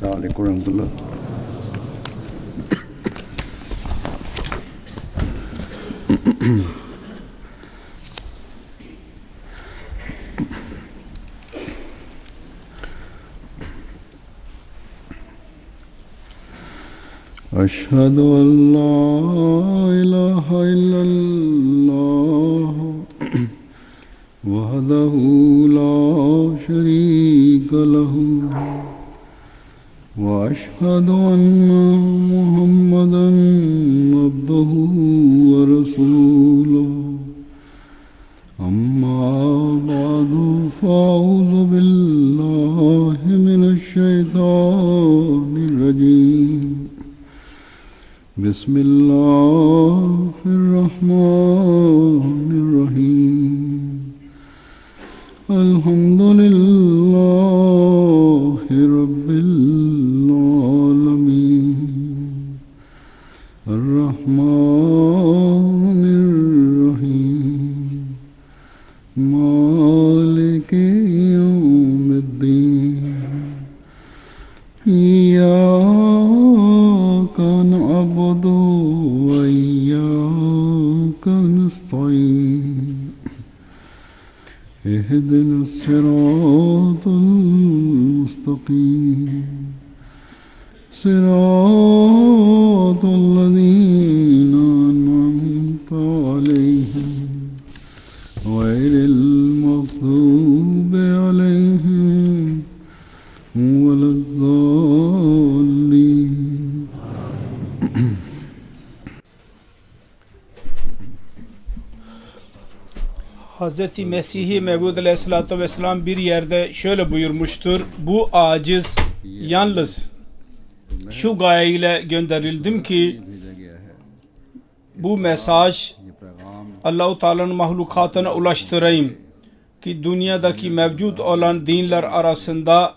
Assalamualaikum warahmatullah. أشهد أن لا إله إلا الله وحده لا شريك له وأشهد أن محمدا عبده ورسوله أما بعد فأعوذ بالله من الشيطان الرجيم بسم الله الرحمن الرحيم الحمد لله رب العالمين الرحمن الرحيم مالك يوم الدين إياك نعبد وإياك نستعين اهدنا الصراط المستقيم صراط الذين أنعمت عليهم غير المغضوب عليهم ولا الضالين. Hz. Mesih-i Mevud Aleyhisselatü Vesselam bir yerde şöyle buyurmuştur: bu aciz yalnız şu gayeyle gönderildim ki bu mesaj Allah-u Teala'nın mahlukatına ulaştırayım ki dünyadaki mevcut olan dinler arasında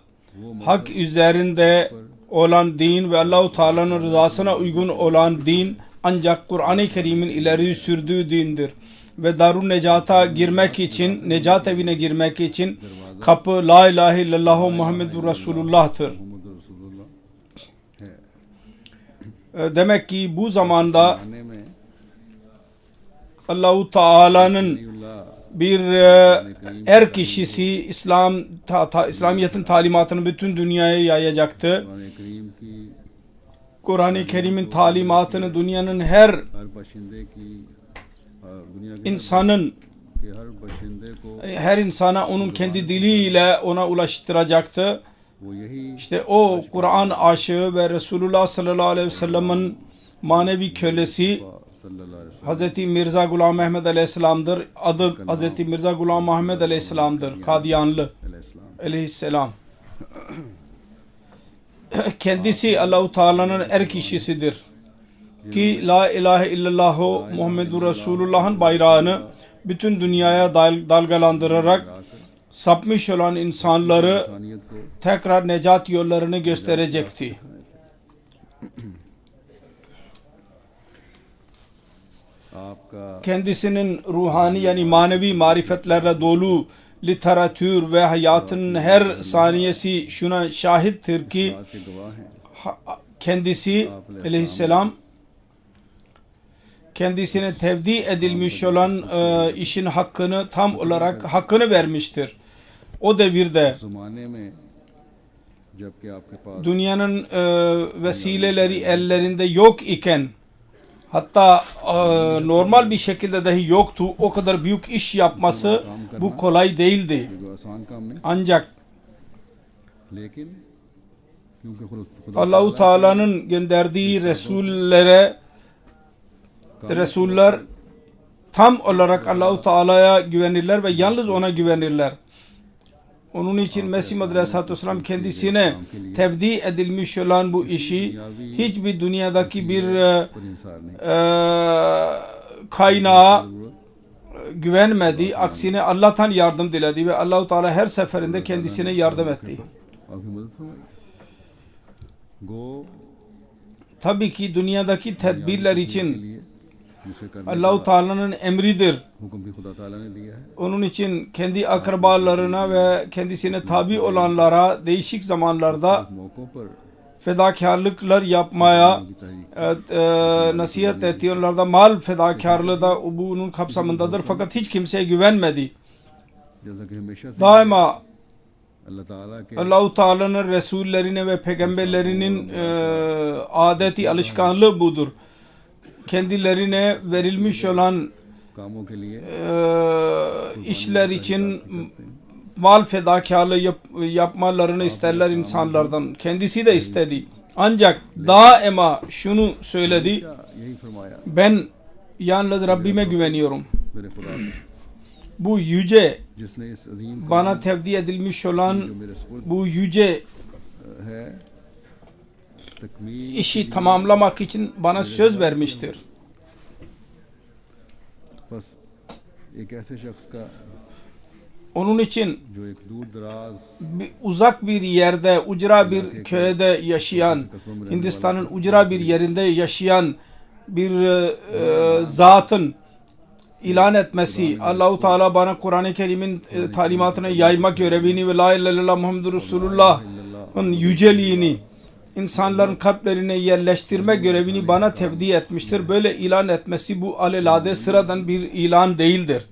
hak üzerinde olan din ve Allah-u Teala'nın rızasına uygun olan din ancak Kur'an-ı Kerim'in ileri sürdüğü dindir. Ve Darun Necat'a girmek için, Necat evine girmek için kapı La ilahe illallah Muhammedur Resulullah'tır. Demek ki bu zamanda Allah-u Teala'nın bir kişisi İslamiyet'in talimatını bütün dünyaya yayacaktı. Kur'an-ı Kerim'in talimatını dünyanın her insana onun kendi diliyle ona ulaştıracaktı. İşte o Kur'an aşığı ve Resulullah sallallahu aleyhi ve sellem'in manevi kölesi Hz. Mirza Gulam Ahmed Aleyhisselam'dır. Adı Hz. Mirza Gulam Ahmed Aleyhisselam'dır. Kadiyanlı Aleyhisselam. Kendisi Allah-u Teala'nın kişisidir ki La ilahe illallah Muhammedur Resulullah'ın bayrağını bütün dünyaya dalgalandırarak sapmış olan insanları tekrar necat yollarını gösterecekti. Kendisinin ruhani yani manevi marifetlerle dolu literatür ve hayatının her saniyesi şuna şahittir ki kendisi aleyhisselam kendisine tevdi edilmiş olan işin hakkını tam olarak hakkını vermiştir. O devirde dünyanın vesileleri ellerinde yok iken hatta normal bir şekilde dahi yoktu. O kadar büyük iş yapması bu kolay değildi. Ancak Allah-u Teala'nın gönderdiği Resuller tam olarak Allah-u Teala'ya güvenirler ve yalnız ona güvenirler. Onun için Mesih Aleyhisselatü Vesselam kendisine tevdi edilmiş olan bu işi hiçbir dünyadaki bir kaynağa güvenmedi. Aksine Allah'tan yardım diledi ve Allah-u Teala her seferinde kendisine yardım etti. Tabii ki dünyadaki tedbirler için Allah-u Teala'nın emridir. Onun için kendi akrabalarına ve kendisine tabi olanlara değişik zamanlarda fedakarlıklar yapmaya की तहरीक nasihat etti. Onlarda mal fedakarlığı da bunun kapsamındadır. Fakat hiç kimseye güvenmedi. जैसा कि हमेशा से Daima अल्लाह ताला के Allah-u Teala'nın Resullerine ve peygamberlerinin adeti, alışkanlığı budur. Kendilerine verilmiş olan कामों के लिए işler için mal fedakarlığı yapmalarını isterler insanlardan. Kendisi de istedi. Ancak daima şunu söyledi. यही फरमाया Ben yalnız Rabbime güveniyorum. मेरे खुदा ने, Bu yüce, जिसने इस अजीम bana tevdi edilmiş olan जो मेरे सुपुर्द bu yüce है तकमील işi tamamlamak için bana söz vermiştir. बस एक ऐसे शख्स का Onun için जो एक दूर दराज uzak bir yerde, ucra bir köyde yaşayan, Hindistan'ın ucra bir yerinde yaşayan bir zatın ilan etmesi, Allah-u Teala bana Kur'an-ı Kerim'in talimatını yaymak görevini ve La ilahe illallah Muhammedur Resulullah'ın yüceliğini insanların kalplerine yerleştirme görevini bana tevdi etmiştir. Böyle ilan etmesi bu alelade sıradan bir ilan değildir.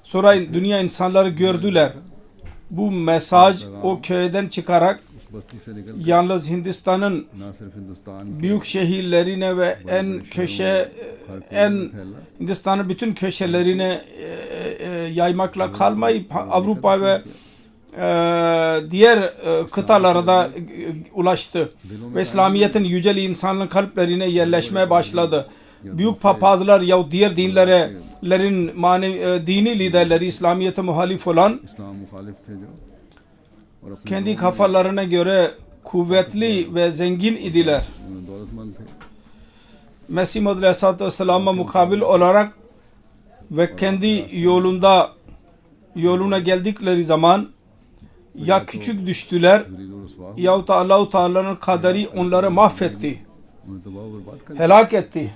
Sonra dünya insanları gördüler. Bu mesaj o köyden çıkarak उस बस्ती से निकल yalnız Hindistan'ın ना सिर्फ हिंदुस्तान के büyük şehirlerine ve Hindistan'ın bütün köşelerine yaymakla kalmayıp Avrupa ve diğer kıtalara da ulaştı. Ve İslamiyet'in yüceliği insanların kalplerine yerleşmeye başladı. Büyük papazlar ya diğer dinlerin dini liderleri İslamiyet'e muhalif olan इस्लाम मुखालिफ थे जो और अपने kendi kafalarına göre kuvvetli ve zengin idiler. दौलतमंद थे Mesih Muhammed Aleyhisselatü Vesselam'a mukabil olarak ve kendi yoluna geldikleri zaman ya küçük düştüler जलील और रुसवा yahut da Allah-u Teala'nın kaderi onları mahvetti, उन्हें तबाह और बर्बाद कर helak etti.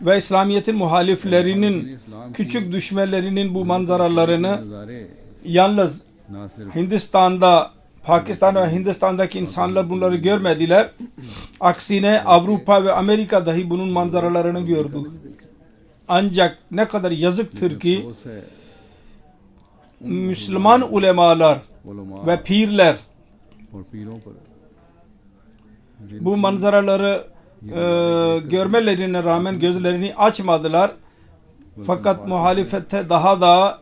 Ve İslamiyet'in muhaliflerinin küçük düşmelerinin bu manzaralarını नज़ारे yalnız ना सिर्फ Hindistan'da, Pakistan ve Hindistan'daki insanlar bunları görmediler. Aksine Avrupa ve Amerika dahi bunun manzaralarını gördü. Ancak ne kadar yazıktır ki अफसोस है Müslüman ulemalar उलमा ve pirler और पीरों पर bu manzaraları görmelerine rağmen gözlerini açmadılar. Fakat muhalefette daha da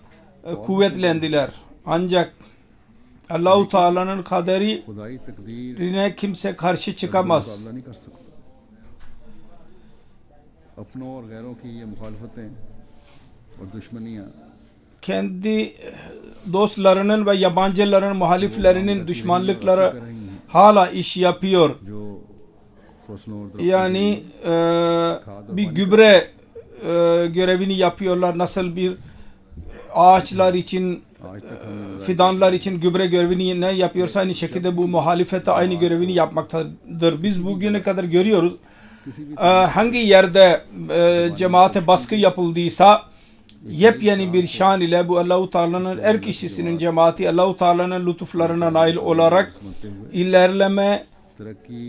kuvvetlendiler. Ancak Allah-u Teala'nın kaderine खुदाई तकदीर kimse karşı çıkamaz. मुकाबला नहीं कर सकता अपनों और गैरों की ये मुखालफतें और दुश्मनियाँ Kendi dostlarının ve yabancıların, muhaliflerinin düşmanlıkları hala iş yapıyor. जो फसलों और Yani bir gübre görevini yapıyorlar. Nasıl bir ağaçlar için, आज तक हमें fidanlar için gübre görevini ne yapıyorsa aynı şekilde bu muhalefete aynı görevini yapmaktadır. Biz bugüne kadar görüyoruz. Hangi yerde cemaate baskı yapıldıysa yepyeni bir şan ile bu Allah-u Teala'nın er kişisinin cemaati Allah-u Teala'nın lütuflarına nail olarak समझते हुए ilerleme तरक्की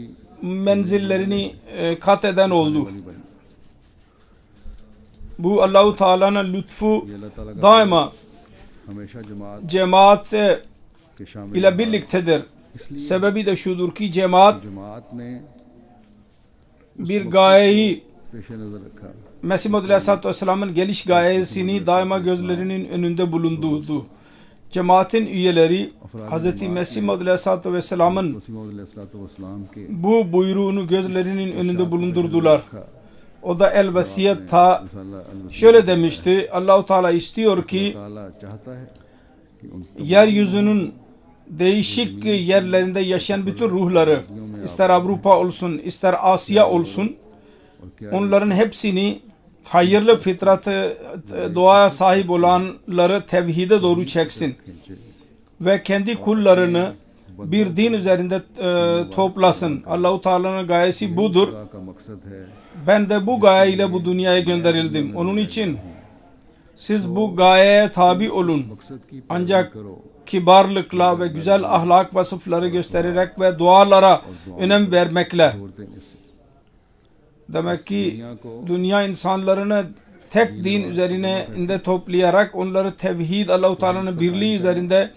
menzillerini kat eden oldu. वाली बनी Bu Allah-u Teala'nın lütfu ये अल्लाह ताला का daima हमेशा जमात cemaat के शामिल ile birliktedir. इसलिए Sebebi de şudur ki cemaat जमात ने bir gayeyi, पेश नजर रखा Mesih Muhammed Aleyhisselatü Vesselam'ın geliş gayesini daima gözlerinin önünde bulundurdu. Cemaatin üyeleri Hz. Mesih Muhammed Aleyhisselatü Vesselam'ın Wasim अलैहिस्सलाम के bu buyruğunu gözlerinin önünde bulundurdular. O da el vesiyet ta şöyle demişti. Allah-u Teala istiyor ki ताला चाहता है कि उन yeryüzünün değişik yerlerinde yaşayan bütün ruhları, ister Avrupa olsun, ister Asya olsun, और क्या onların hepsini hayırlı fitratı, doğaya sahip olanları tevhide doğru çeksin खींचे ve kendi kullarını bir din üzerinde toplasın. Allah-u Teala'nın gayesi budur. खुदा का मकसद है Ben de bu gaye ile bu dünyaya gönderildim. Onun için siz bu gayeye tabi olun. मकसद की Ancak पैरवी करो kibarlıkla ve güzel ahlak vasıfları göstererek ve dualara önem vermekle. जोर देने से Demek ki dünya insanlarını tek din üzerinde toplayarak onları tevhid, Allah-u Teala'nın birliği üzerinde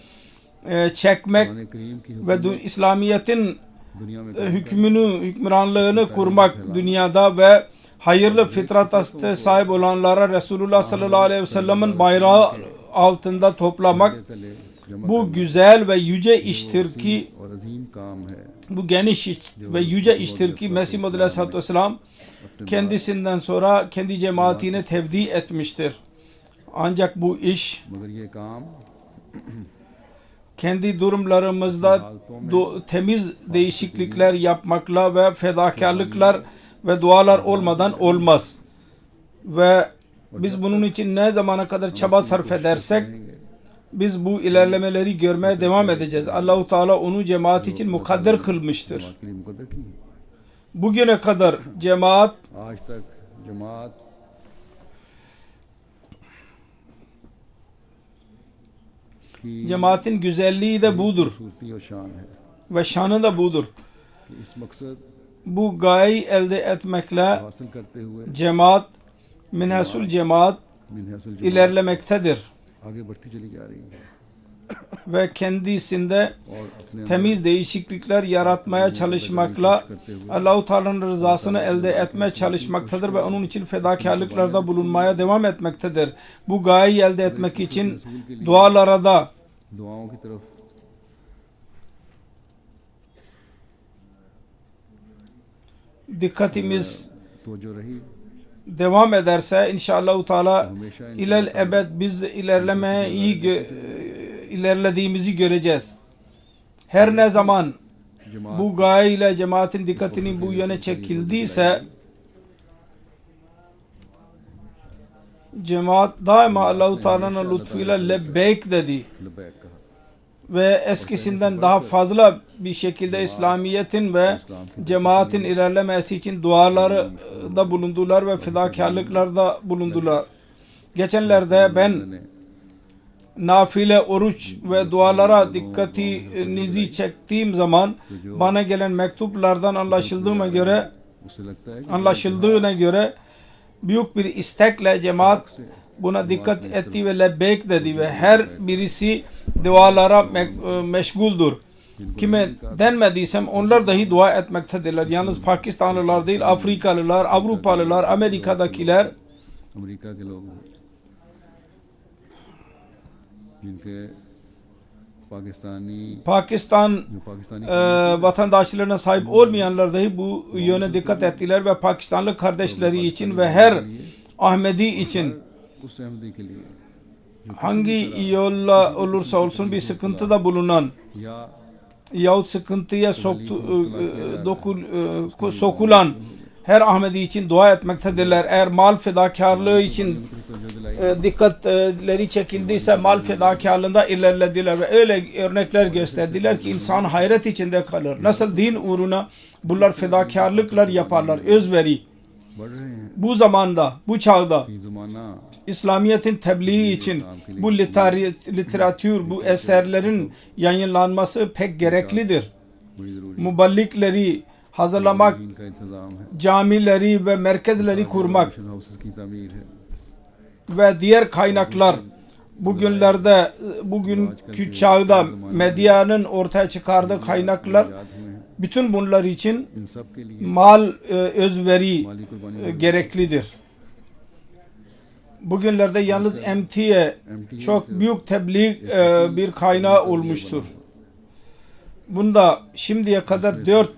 çekmek Quran करीम की ve İslamiyet'in दुनिया में hükümranlığını kurmak dünyada ve hayırlı fıtrata sahip olanlara Resulullah sallallahu aleyhi ve sellem'in bayrağı altında toplamak तले जमा bu güzel ve yüce iştir ki, और अजीम काम है bu geniş ve yüce iştir ki Mesih Muhammed Aleyhisselatü Vesselam kendisinden sonra kendi cemaatine tevdi etmiştir. Ancak bu iş मगर ये काम kendi durumlarımızda temiz değişiklikler yapmakla ve fedakarlıklar ve dualar olmadan olmaz. Ve biz bunun için ne zamana kadar çaba sarf edersek biz bu ilerlemeleri görmeye devam edeceğiz. Allah-u Teala onu cemaat için mukadder kılmıştır. जमात के लिए मुकद्दर की है। Bugüne kadar cemaat आज तक जमात की cemaatin güzelliği de budur खूबसूरती और शान है ve şanı da budur. कि इस मकसद Bu gayeyi elde etmekle हासिल करते हुए cemaat, minhasul cemaat मिनहसुल जमात ilerlemektedir आगे बढ़ती चली जा रही है ve kendisinde और अपने अंदर temiz değişiklikler yaratmaya çalışmakla Allah-u Teala'nın rızasını elde etmeye çalışmaktadır ve onun için fedakarlıklarda bulunmaya devam etmektedir. Bu gayeyi elde etmek için dualara da दुआओं की तरफ dikkatimiz तवज्जो रही devam ederse inşallah Teala हमेशा ilel ebed biz ilerlediğimizi göreceğiz. Her ne zaman जमात bu gaye ile cemaatin dikkatini bu yöne çekildiyse cemaat daima Allah-u Teala'nın lütfuyla lebbeyk dedi Labbaik कहा ve eskisinden daha fazla bir şekilde İslamiyet'in ve cemaatin ilerlemesi için duaları da bulundular ve fedakarlıklarda bulundular. Geçenlerde ben nafile oruç ve dualara dikkatinizi çektiğim zaman bana gelen mektuplardan उसे लगता है कि anlaşıldığına göre büyük bir istekle cemaat buna dikkat etti ve lebbeyk dedi ve her birisi dualara meşguldür. Kime denmediysem onlar dahi dua etmektedirler. Yalnız Pakistanlılar değil, Afrikalılar, Avrupalılar, Amerika'dakiler, America के लोग हैं, जिनके Pakistan जो Pakistani vatandaşlığına sahip olmayanlar dahi bu yöne dikkat ettiler ve Pakistanlı kardeşleri için ve her Ahmedi için उस अहमदी के लिए hangi yolla olursa olsun bir sıkıntıda bulunan या yahut sıkıntıya sokulan her Ahmedi için dua etmektedirler. Eğer mal fedakarlığı için dikkatleri çekildiyse mal fedakarlığında ilerlediler ve öyle örnekler gösterdiler ki insan hayret içinde kalır. Nasıl din uğruna bunlar fedakarlıklar yaparlar, özveri. बढ़ रहे हैं Bu zamanda, bu çağda कि ज़माना İslamiyet'in tebliği için bu literatür, bu eserlerin yayınlanması pek gereklidir. बड़ी ज़रूरी Muballikleri hazırlamak, है इनका इंतज़ाम है camileri ve merkezleri kurmak mission houses की तामीर है ve diğer kaynaklar bugünlerde, bugünkü çağda medyanın ortaya çıkardığı kaynaklar, याद हुए हैं bütün bunlar için इन सब के लिए mal özveri माली कुर्बानी gereklidir. Bugünlerde yalnız MTA çok büyük tebliğ bir kaynağı olmuştur. Bunda şimdiye kadar 4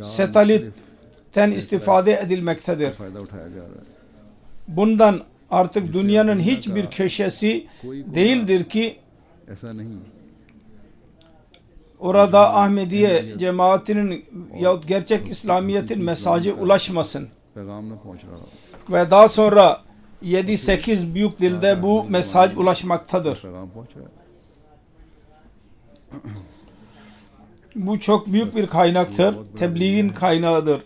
satelitten istifade edilmektedir. फ़ायदा उठाया जा रहा है Bundan artık dünyanın hiçbir köşesi değildir ki ऐसा नहीं orada Ahmediye cemaatinin yahut gerçek İslamiyet'in mesajı ulaşmasın. पैगाम न पहुंच रहा हो Ve daha sonra 7-8 büyük dilde bu mesaj ulaşmaktadır. पैगाम पहुंच रहा है Bu çok büyük bir kaynaktır. Tebliğin kaynağıdır.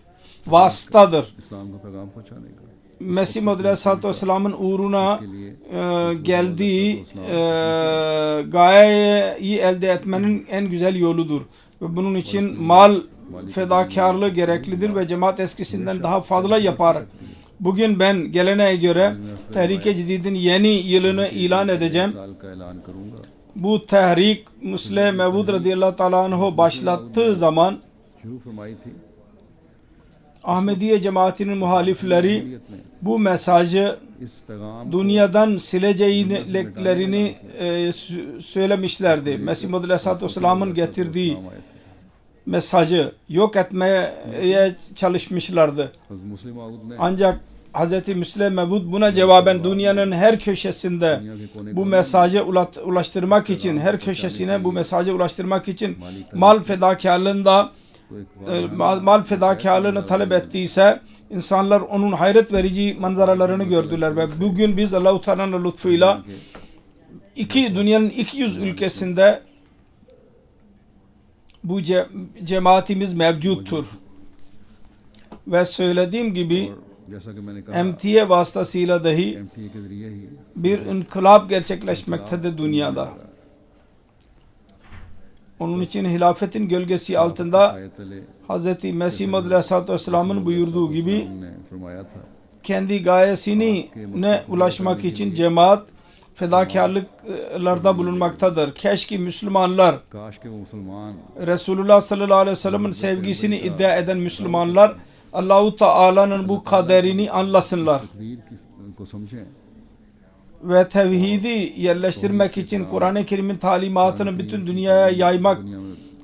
Vasıtadır. इस्लाम का पैगाम पहुंचाने का Mesih Maud Aleyhisselatü Vesselam'ın uğruna geldiği gayeyi elde etmenin en güzel yoludur. Ve bunun için mal fedakarlığı gereklidir ve cemaat eskisinden daha fazla yapar. Bugün ben geleneğe göre Tehrik-i Cedid'in yeni yılını ilan edeceğim. Bu tehrik Müsle Mevud radıyallahu teala anh'u başlattığı zaman Ahmediye cemaatinin muhalifleri bu mesajı dünyadan sileceğini söylemişlerdi. Mesih Maud Aleyhisselatü Vesselam'ın getirdiği mesajı yok etmeye çalışmışlardı. Ancak Hz. Müslim Mevud buna cevaben dünyanın her köşesinde bu mesajı ulaştırmak için, her köşesine bu mesajı ulaştırmak için mal fedakarlığını talep ettiyse insanlar onun hayret verici manzaralarını gördüler ve bugün biz Allah-u Teala'nın lütfuyla dünyanın 200 ülkesinde bu cemaatimiz mevcuttur. Ve söylediğim gibi MTA vasıtasıyla dahi bir inkılap gerçekleşmektedir dünyada. Onun için hilafetin gölgesi altında Hz. Mesih Maud Aleyhisselatü Vesselam'ın buyurduğu gibi kendi gayesine ulaşmak için cemaat fedakarlıklarda bulunmaktadır. Keşke Müslümanlar, Resulullah sallallahu aleyhi ve sellem'in sevgisini iddia eden Müslümanlar Allah-u Teala'nın bu kaderini anlasınlar. Ve tevhidi yerleştirmek için Kur'an-ı Kerim'in talimatını bütün dünyaya yaymak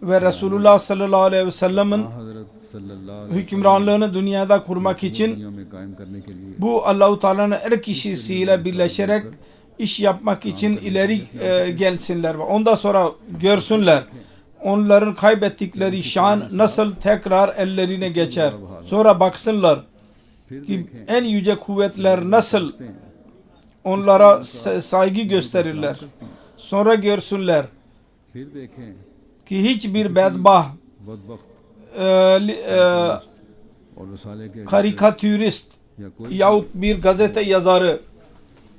ve Resulullah sallallahu aleyhi ve sellem'in hükümranlığını dünyada kurmak için bu Allah-u Teala'nın her kişisiyle birleşerek iş yapmak için ileri gelsinler ve ondan sonra görsünler onların kaybettikleri şan nasıl tekrar ellerine geçer. Sonra baksınlar ki en yüce kuvvetler nasıl onlara saygı gösterirler. Sonra görsünler ki hiçbir bedbaht karikatürist yahut bir gazete yazarı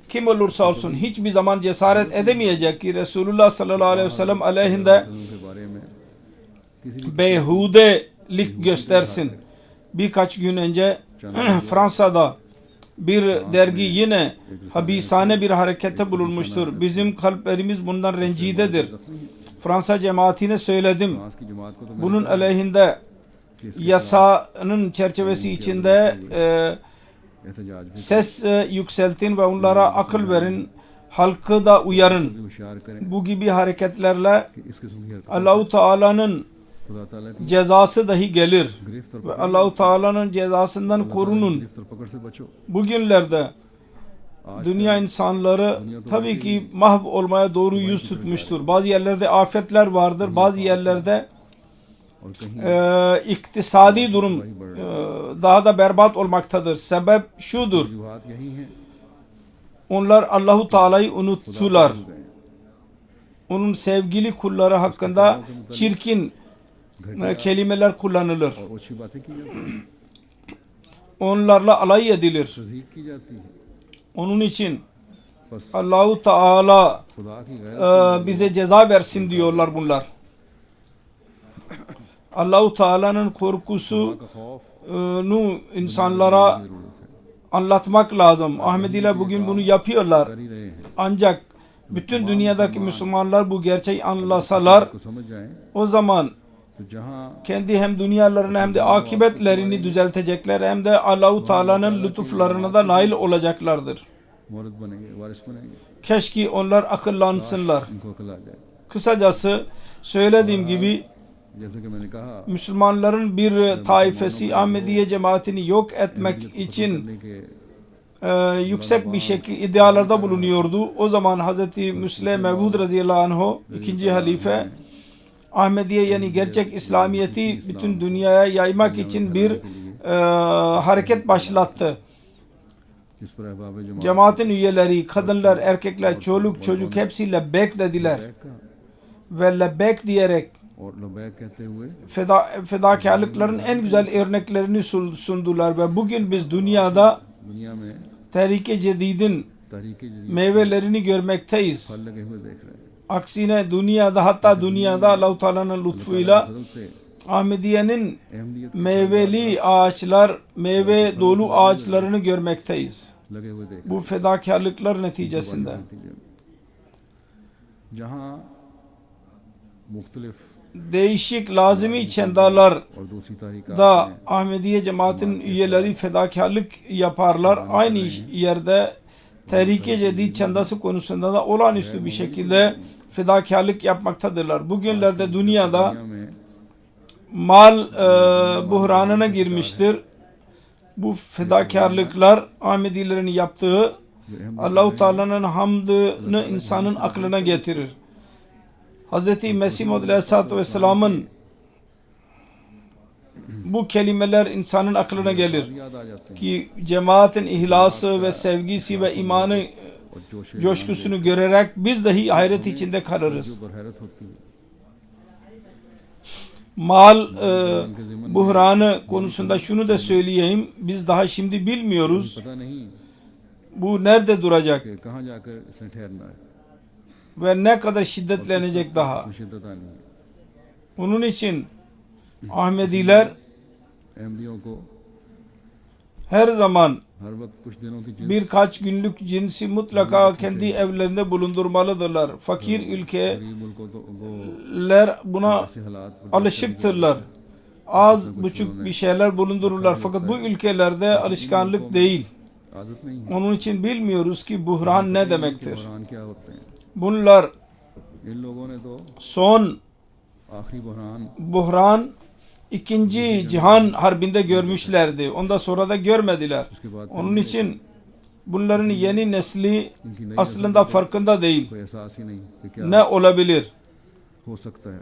kim olursa olsun hiçbir zaman cesaret edemeyecek ki Resulullah sallallahu aleyhi ve sellem aleyhinde beyhudelik göstersin. Birkaç gün önce Fransa'da bir dergi yine habisane bir harekette bulunmuştur. Bizim kalplerimiz bundan rencidedir. Fransa cemaatine söyledim. Bunun aleyhinde yasanın çerçevesi içinde ses yükseltin ve onlara akıl verin. Halkı da uyarın. Bu gibi hareketlerle Allah-u Teala'nın cezası dahi gelir. Ve Allah-u Teala'nın cezasından korunun. Bugünlerde dünya insanları tabii ki mahv olmaya doğru yüz tutmuştur. Bazı yerlerde afetler vardır. Bazı yerlerde iktisadi durum daha da berbat olmaktadır. Sebep şudur. Onlar Allah-u Teala'yı unuttular. Onun sevgili kulları hakkında çirkin kelimeler kullanılır. Onlarla alay edilir. Onun için Allah-u Teala bize ceza versin diyorlar bunlar. Allah-u Teala'nın korkusunu insanlara anlatmak lazım. Ahmediler bugün bunu yapıyorlar. Ancak bütün dünyadaki Müslümanlar bu gerçeği anlasalar o zaman kendi hem dünyalarını hem de akıbetlerini düzeltecekler hem de Allah-u Teala'nın lütuflarına da nail olacaklardır. Keşke onlar akıllansınlar. Kısacası söylediğim gibi Müslümanların bir taifesi Ahmediye cemaatini yok etmek için yüksek bir şekilde iddialarda bulunuyordu. O zaman Hz. Müslim Mevud radıyallahu anh ikinci halife Ahmediye yani gerçek İslamiyet'i bütün dünyaya yaymak için bir hareket başlattı. Cemaatin üyeleri, kadınlar, erkekler, çoluk çocuk hepsi lebbek dediler. Ve lebbek diyerek fedakarlıkların en güzel örneklerini sundular ve bugün biz dünyada दुनिया में Tehrike Cedid'in तहरीक जदीद meyvelerini görmekteyiz. फल लगे हुए देख रहे हैं. Aksine dünyada, hatta dünyada Allah-u Teala'nın lütfuyla फजल से Ahmediye'nin Ahmadiyyat meyveli ağaçlar, meyve dolu ağaçlarını görmekteyiz. लगे हुए देख Bu fedakarlıklar neticesinde. रहे हैं. जहाँ मुख्तलिफ Değişik lazimi çendalar और दूसरी तहरीक da Ahmediye cemaatin üyeleri fedakarlık yaparlar. Aynı yerde Tehrike Cedid çendası konusunda da olağanüstü bir şekilde fedakarlık yapmaktadırlar. Bugünlerde dünyada दुनिया में mal buhranına girmiştir. Bu fedakarlıklar Ahmedilerin yaptığı Allah-u Teala'nın hamdını insanın aklına getirir. Hz. Mesih Maud Aleyhisselatü Vesselam'ın bu kelimeler insanın aklına gelir याद आ जाते हैं ki cemaatin ihlası ve sevgisi ve imanı और जोश coşkusunu görerek biz dahi hayret içinde kalırız. पर हैरत होती है. Mal buhranı konusunda şunu da söyleyeyim. Biz daha şimdi bilmiyoruz. पता नहीं Bu nerede duracak कि कहाँ जाकर इसने ठहरना है. ve ne kadar şiddetlenecek daha. इसमें शिद्दत आनी है. Onun için Ahmediler अहमदियों को her zaman हर वक्त कुछ दिनों की jeans birkaç günlük cinsi mutlaka kendi evlerinde bulundurmalıdırlar. Fakir ülkeler गरीब मुल्कों को buna ऐसे हालात बर्दाश्त alışıktırlar. Az buçuk bir şeyler bulundururlar. Fakat bu ülkelerde alışkanlık değil. आदत नहीं है. Onun için bilmiyoruz ki buhran ne demektir. बुहरान क्या होते हैं. Bunlar इन लोगों ने तो son आखिरी बुहरान buhran ikinci cihan harbinde görmüşlerdi. Ondan sonra da görmediler. उसके बाद Onun için bunların yeni nesli इनकी नई aslında farkında değil. कोई एहसास ही नहीं कि क्या Ne olabilir? हो सकता है.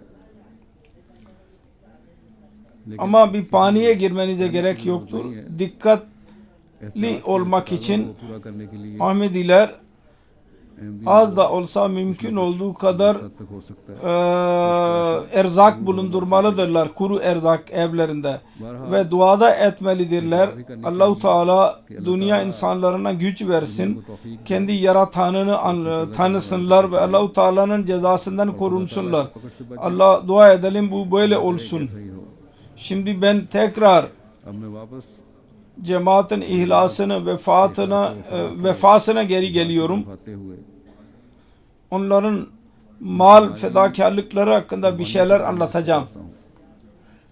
Ama bir paniğe girmenize gerek yoktur. Dikkatli एहतियात के olmak तकाज़ों için को पूरा करने के लिए Ahmediler Ahmadi az da olsa mümkün olduğu kadar हद तक हो सकता है. erzak bulundurmalıdırlar. Kuru erzak evlerinde. Ve duada etmelidirler. Allah-u Teala dünya insanlarına güç versin. Kendi yaratanını tanısınlar ve Allah-u Teala'nın cezasından korunsunlar. Allah dua edelim bu böyle olsun. सही हो. Şimdi ben tekrar अब मैं वापस cemaatin ihlasını, vefasına geri geliyorum. आते हुए Onların mal fedakarlıkları hakkında bir şeyler anlatacağım.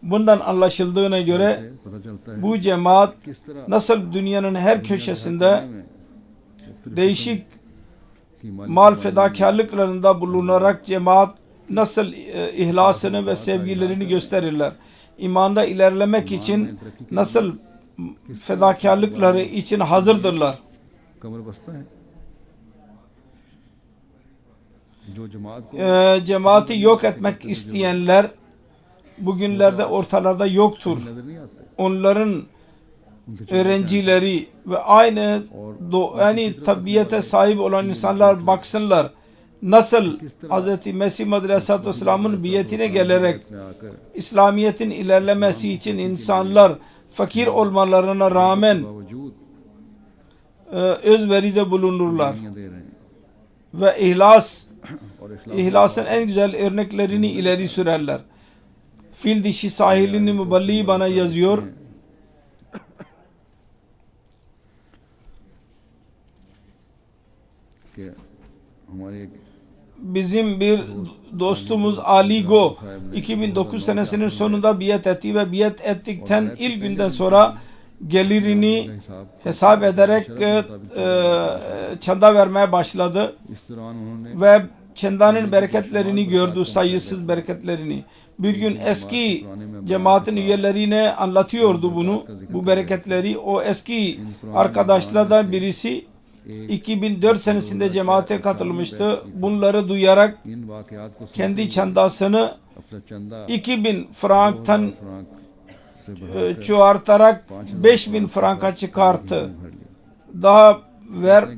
Bundan anlaşıldığına göre से पता चलता है bu cemaat किस तरह nasıl dünyanın her köşesinde में मुख्तलिफ değişik की mal fedakarlıklarında bulunarak cemaat nasıl ihlasını ve sevgilerini gösterirler. İmanda ilerlemek için nasıl fedakarlıkları için hazırdırlar. कमर बस्ता है. जो जमात को Cemaati yok etmek isteyenler bugünlerde ortalarda yoktur. नजर नहीं आते. Onların उनके öğrencileri ve aynı yani tabiiyete sahip olan insanlar baksınlar nasıl Hz. Mesih Maud Aleyhisselatü Vesselam'ın biyetine gelerek में आकर İslamiyet'in ilerlemesi için insanlar fakir olmalarına rağmen बावजूद özveride bulunurlar दुनिया दे रहे हैं ve और ihlasın en güzel örneklerini ileri sürerler. Fil dişi sahilini müballiği bana yazıyor. कि हमारे एक Bizim bir dostumuz Ali Go 2009 senesinin sonunda biat etti ve biat ettikten ilk günden sonra gelirini hesap ederek çanda vermeye başladı इस दौरान उन्होंने ve çandanın bereketlerini gördü, sayısız bereketlerini. Bir gün eski cemaatin üyelerine anlatıyordu bu bereketleri. O eski arkadaşlardan birisi 2004 senesinde cemaate katılmıştı. Bunları duyarak इन वाकयात को kendi çandasını अपना चंदा 2000 franktan franc से बढ़ाकर çoğartarak 5000 franka çıkarttı. भर लिया. Daha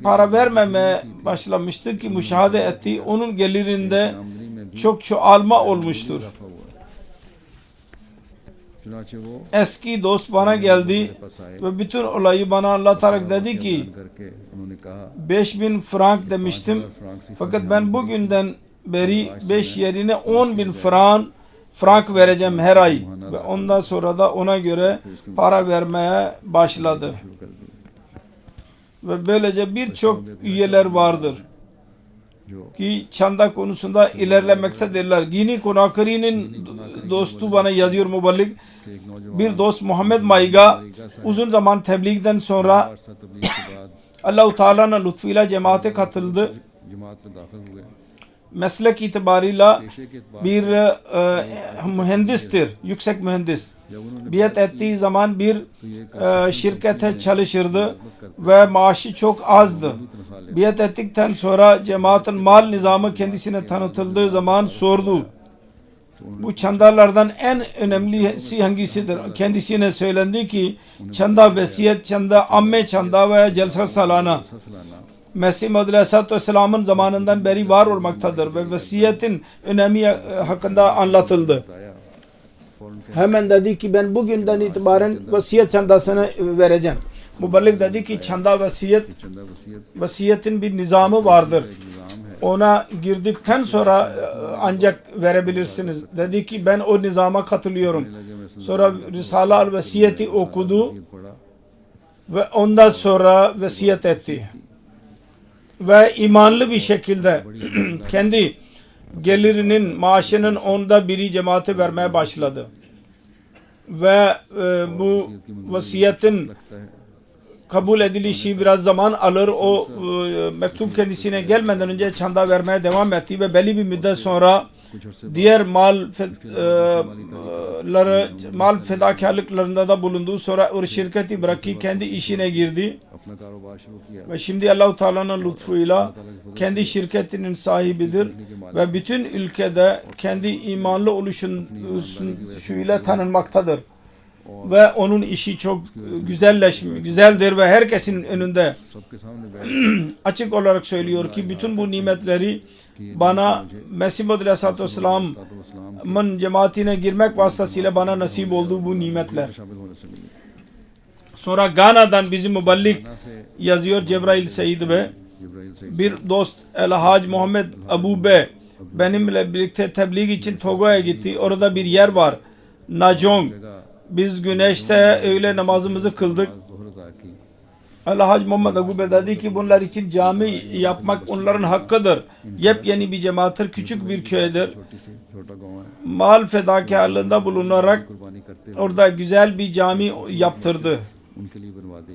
para vermemeye başlamıştı ki müşahede etti. Onun gelirinde आमदनी में भी çok çoğalma olmuştur. इजाफा हुआ. चुनाचे वो Eski dost bana geldi ve bütün olayı bana anlatarak dedi ki बयान करके उन्होंने कहा 5000 frank demiştim. Fakat ben bugünden beri 5 yerine 10.000 frank vereceğim her ay. Ve ondan sonra da ona göre para vermeye başladı. शुरू कर दी Ve böylece birçok üyeler vardır जो ki çanda konusunda ilerlemektedirler. Gini Konakri'nin dostu bana yazıyor müballik. कि एक नौजवान Bir dost Muhammed Maiga uzun zaman tebliğden sonra अरसा तबलीग के बाद Allah-u Teala'nın lütfuyla cemaate katıldı. जमात में दाखिल हुए Meslek itibarıyla पेशे के एतबार bir mühendistir, yüksek mühendis. जब उन्होंने Biat ettiği zaman bir तो ये şirkete çalışırdı ve maaşı çok azdı. तनख्वाह ले Biat ettikten sonra cemaatin mal nizamı kendisine tanıtıldığı zaman sordu. Bu çandalardan en önemlisi hangisidir? Kendisine söylendi ki çanda vesiyet çanda, amme çanda veya celsa salana. सालाना Mesih Muhammed Aleyhisselatü Vesselam'ın zamanından beri var olmaktadır ve vesiyetin önemi hakkında anlatıldı. बताया फौरन Hemen dedi ki ben bugünden itibaren vasiyet çandasını vereceğim. Müballik dedi ki çanda vasiyet, चंदा वसीयत vasiyetin bir nizamı vardır. एक निज़ाम है Ona girdikten sonra ancak verebilirsiniz. Dedi ki ben o nizama katılıyorum. लगे मैं Sonra Risale-i Vesiyeti okudu वसीयत पढ़ा ve ondan sonra vesiyet etti. Ve imanlı bir şekilde kendi gelirinin, maaşının 1/10 cemaate vermeye başladı. Ve bu vasiyetin लगता है kabul edilişi biraz zaman alır. O mektup kendisine gelmeden önce çanda vermeye devam etti ve belli bir müddet sonra कुछ अरसे diğer mal fedakarlıklarında da bulundu. Sonra o şirketi bıraktı, kendi işine girdi. अपना कारोबार शुरू किया Ve şimdi Allah-u Teala'nın lütfuyla kendi şirketinin sahibidir ve bütün ülkede kendi imanlı oluşuyla tanınmaktadır. Ve onun işi çok güzeldir ve herkesin önünde सबके सामने बैठ açık olarak söylüyor ki bütün bu nimetleri bana Mesih Muhammed Aleyhisselatü Vesselam'ın वसलाम cemaatine girmek vasıtasıyla bana nasip oldu bu nimetler. शामिल होने से मिली Sonra Gana'dan bizim müballik ना से yazıyor Cebrail Seyyid Bey. जिब्राइल से Bir dost El Hac Muhammed Abu Bey benimle birlikte tebliğ için Togo'ya gitti. Orada bir yer var. Najong. Biz güneşte öğle namazımızı kıldık. ज़ोहर अदा की El-Hac Muhammed Abu Bey dedi ki bunlar için cami yapmak onların hakkıdır. Yepyeni bir cemaattir, küçük bir köydür. छोटा गाँव है Mal fedakarlığında bulunarak कुर्बानी करते orada güzel bir cami yaptırdı. उनके लिए बनवा दी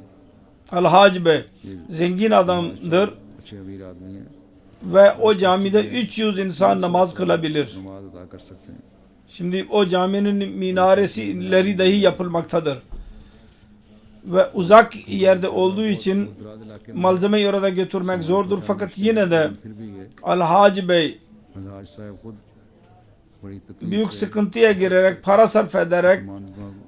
El-Hac Bey zengin adamdır अच्छे अमीर आदमी हैं ve o camide 300 insan namaz kılabilir. नमाज अदा कर सकते हैं Şimdi o caminin minareleri dahi yapılmaktadır. Ve uzak yerde olduğu için दराज इलाके में malzemeyi orada götürmek zordur. Fakat yine de फिर भी ये Al-Hac Bey हजराज साहब खुद बड़ी तकलीफ büyük sıkıntıya girerek, para sarf ederek मान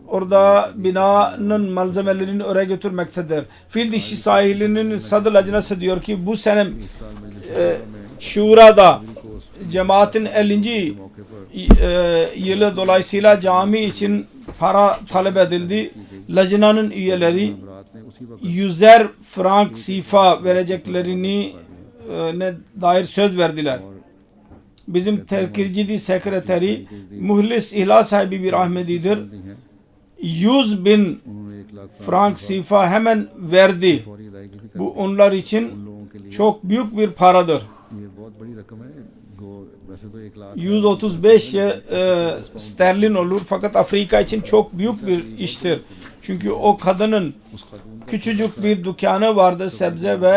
orada binanın malzemelerini oraya götürmektedir. Fil dişi sahilinin Sadır Lacnası diyor ki bu sene इस साल मजलिस में Şura'da को cemaatin 50. मौके पर yılı dolayısıyla cami için para talep edildi. Lacnanın üyeleri रात ने उसी वक्त 100'er frank sifa vereceklerini ne dair söz verdiler. Bizim terkircidi sekreteri muhlis ihlas sahibi bir Ahmedidir. दी हैं 100.000 उन्होंने 1 lakh frank sifa hemen verdi. फौरी अदायगी भी कर Bu onlar için उन लोगों के लिए çok büyük bir paradır. ये बहुत बड़ी रकम है गो वैसे तो 1 लाख 135 sterlin olur fakat Afrika için çok büyük bir iştir. Çünkü o kadının उस खातून küçücük bir dükkanı vardı sebze ve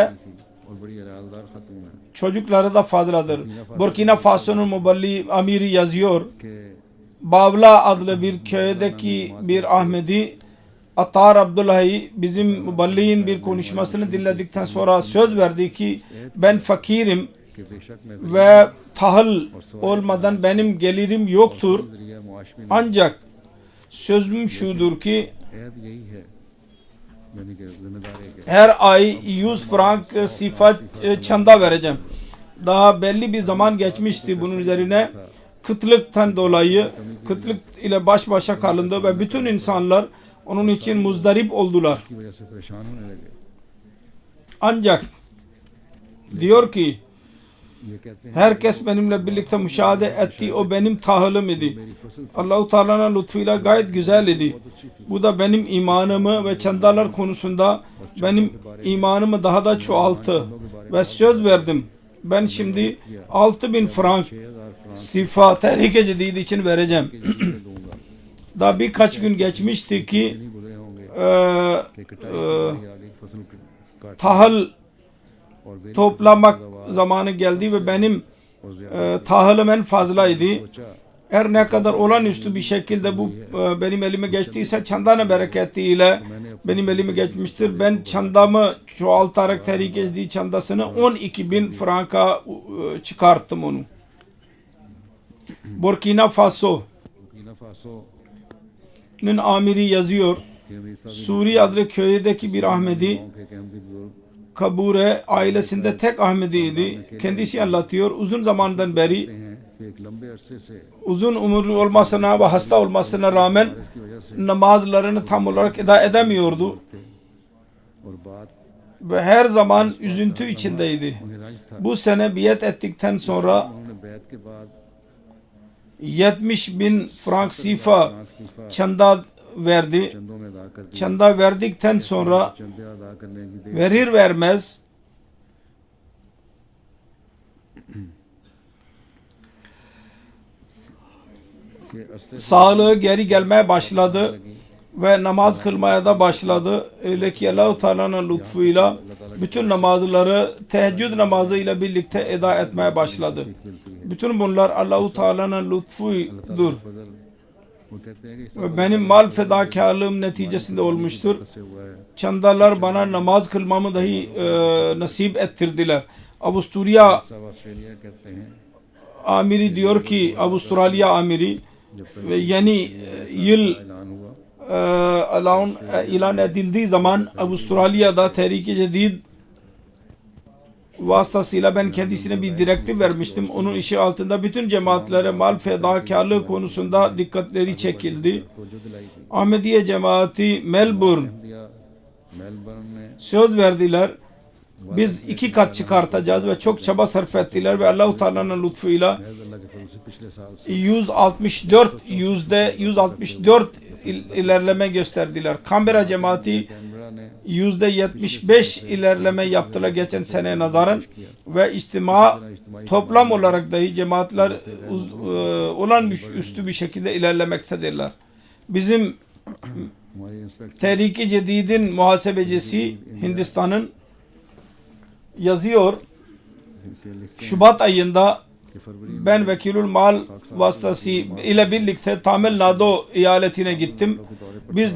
और बड़ी अलालदार खातून है çocukları da fazladır. Burkina Faso'nun müballi amiri yazıyor. कि Bavla adlı bir köydeki bir Ahmedi Attar Abdullahi bizim müballiğin bir konuşmasını dinledikten sonra söz verdi ki ben fakirim कि बेशक मैं ve tahıl olmadan benim gelirim yoktur. जरिया मुआश में Ancak sözüm şudur ki ऐद यही है यानी कि जिम्मेदारी के her ay 100 frank sifa çanda vereceğim. Daha belli bir zaman geçmişti bunun üzerine. kıtlıktan dolayı kıtlık ile baş başa kalındı ve bütün insanlar onun için muzdarip oldular. की वजह से परेशान होने लगे। Ancak diyor ki ये कहते हैं herkes benimle birlikte müşahede etti. O benim tahılım idi. मेरी फसल Allah-u Teala'nın lütfuyla gayet güzel idi. Bu da benim imanımı ve çandalar konusunda benim imanımı daha da çoğalttı. Ve söz verdim. Ben şimdi 6.000 frank 6,000 France Sifa Tehrik-i Cedid için vereceğim. के दूंगा। Daha birkaç gün geçmişti ki नहीं गुजरे होंगे e, कि कटाई की आगे फसल काट tahıl और मेरी toplamak zamanı geldi ve benim और ज्यादा tahılım en fazlaydı. सोचा Her ne kadar olağanüstü bir şekilde bu benim elime geçtiyse çandanın bereketiyle benim elime geçmiştir. Ben çandamı çoğaltarak Tehrik-i Cedid çandasını 12.000 franka çıkarttım onu. Burkina Faso'nun Burkina Faso amiri yazıyor. के अमीर साहब Suriye adlı köydeki bir Ahmedi गांव के एक अहमदी बुजुर्ग Kabure ailesinde tek Ahmediydi. Kendisi anlatıyor. Uzun zamandan beri हैं कि एक लंबे अरसे से uzun umurlu olmasına ve hasta olmasına rağmen इसकी वजह से namazlarını tam olarak eda edemiyordu. और बात Ve her zaman üzüntü içindeydi. उन्हें रंज था। Bu sene biat ettikten sonra उन्होंने बैत के बाद 70.000 frank sifa फ्रांक सीफा çanda verdi. चंदों में अदा कर दिया। Çanda verdikten sonra चंदे अदा करने की देर verir vermez के अरसे से sağlığı geri gelmeye başladı ve namaz kılmaya da başladı. Öyle ki Allah-u Teala'nın lütfuyla bütün namazları teheccüd namazıyla birlikte eda etmeye başladı. मिलती है। Bütün bunlar Allah-u Teala'nın lütfudur. फजल वो कहते हैं कि Ve benim mal fedakarlığım neticesinde olmuştur. से हुआ है। Çandalar bana namaz kılmamı dahi nasip ettirdiler. Avusturya सब ऑस्ट्रेलिया कहते हैं amiri diyor ki, Avustralya amiri ve yeni yıl ऐलान हुआ ilan edildiği zaman Avustralya'da Tehrik-i Cedid vasıtasıyla ben kendisine bir direktif vermiştim. Onun işi altında bütün cemaatlere mal fedakarlığı konusunda dikkatleri çekildi. तो जो दिलाई थी Ahmediye cemaati Melbourne दिया मेलबर्न ने söz verdiler. Biz 2 kat çıkartacağız ve çok çaba sarf ettiler ve Allah-u Teala'nın lütfuyla महज अल्लाह के फजल से पिछले साल से %164 ilerleme gösterdiler. Canberra cemaati Canberra ने %75 ilerleme yaptılar geçen sene nazaran ve içtima toplam olarak dahi cemaatler olan üstü bir şekilde ilerlemektedirler. Bizim हमारी inspector Tehrik-i Cedid'in muhasebecisi Hindistan'ın yazıyor. के लिखते Şubat ayında हैं कि फरवरी ben Vekilül Mal vasıtası ile birlikte Tamil Nadu eyaletine gittim. Biz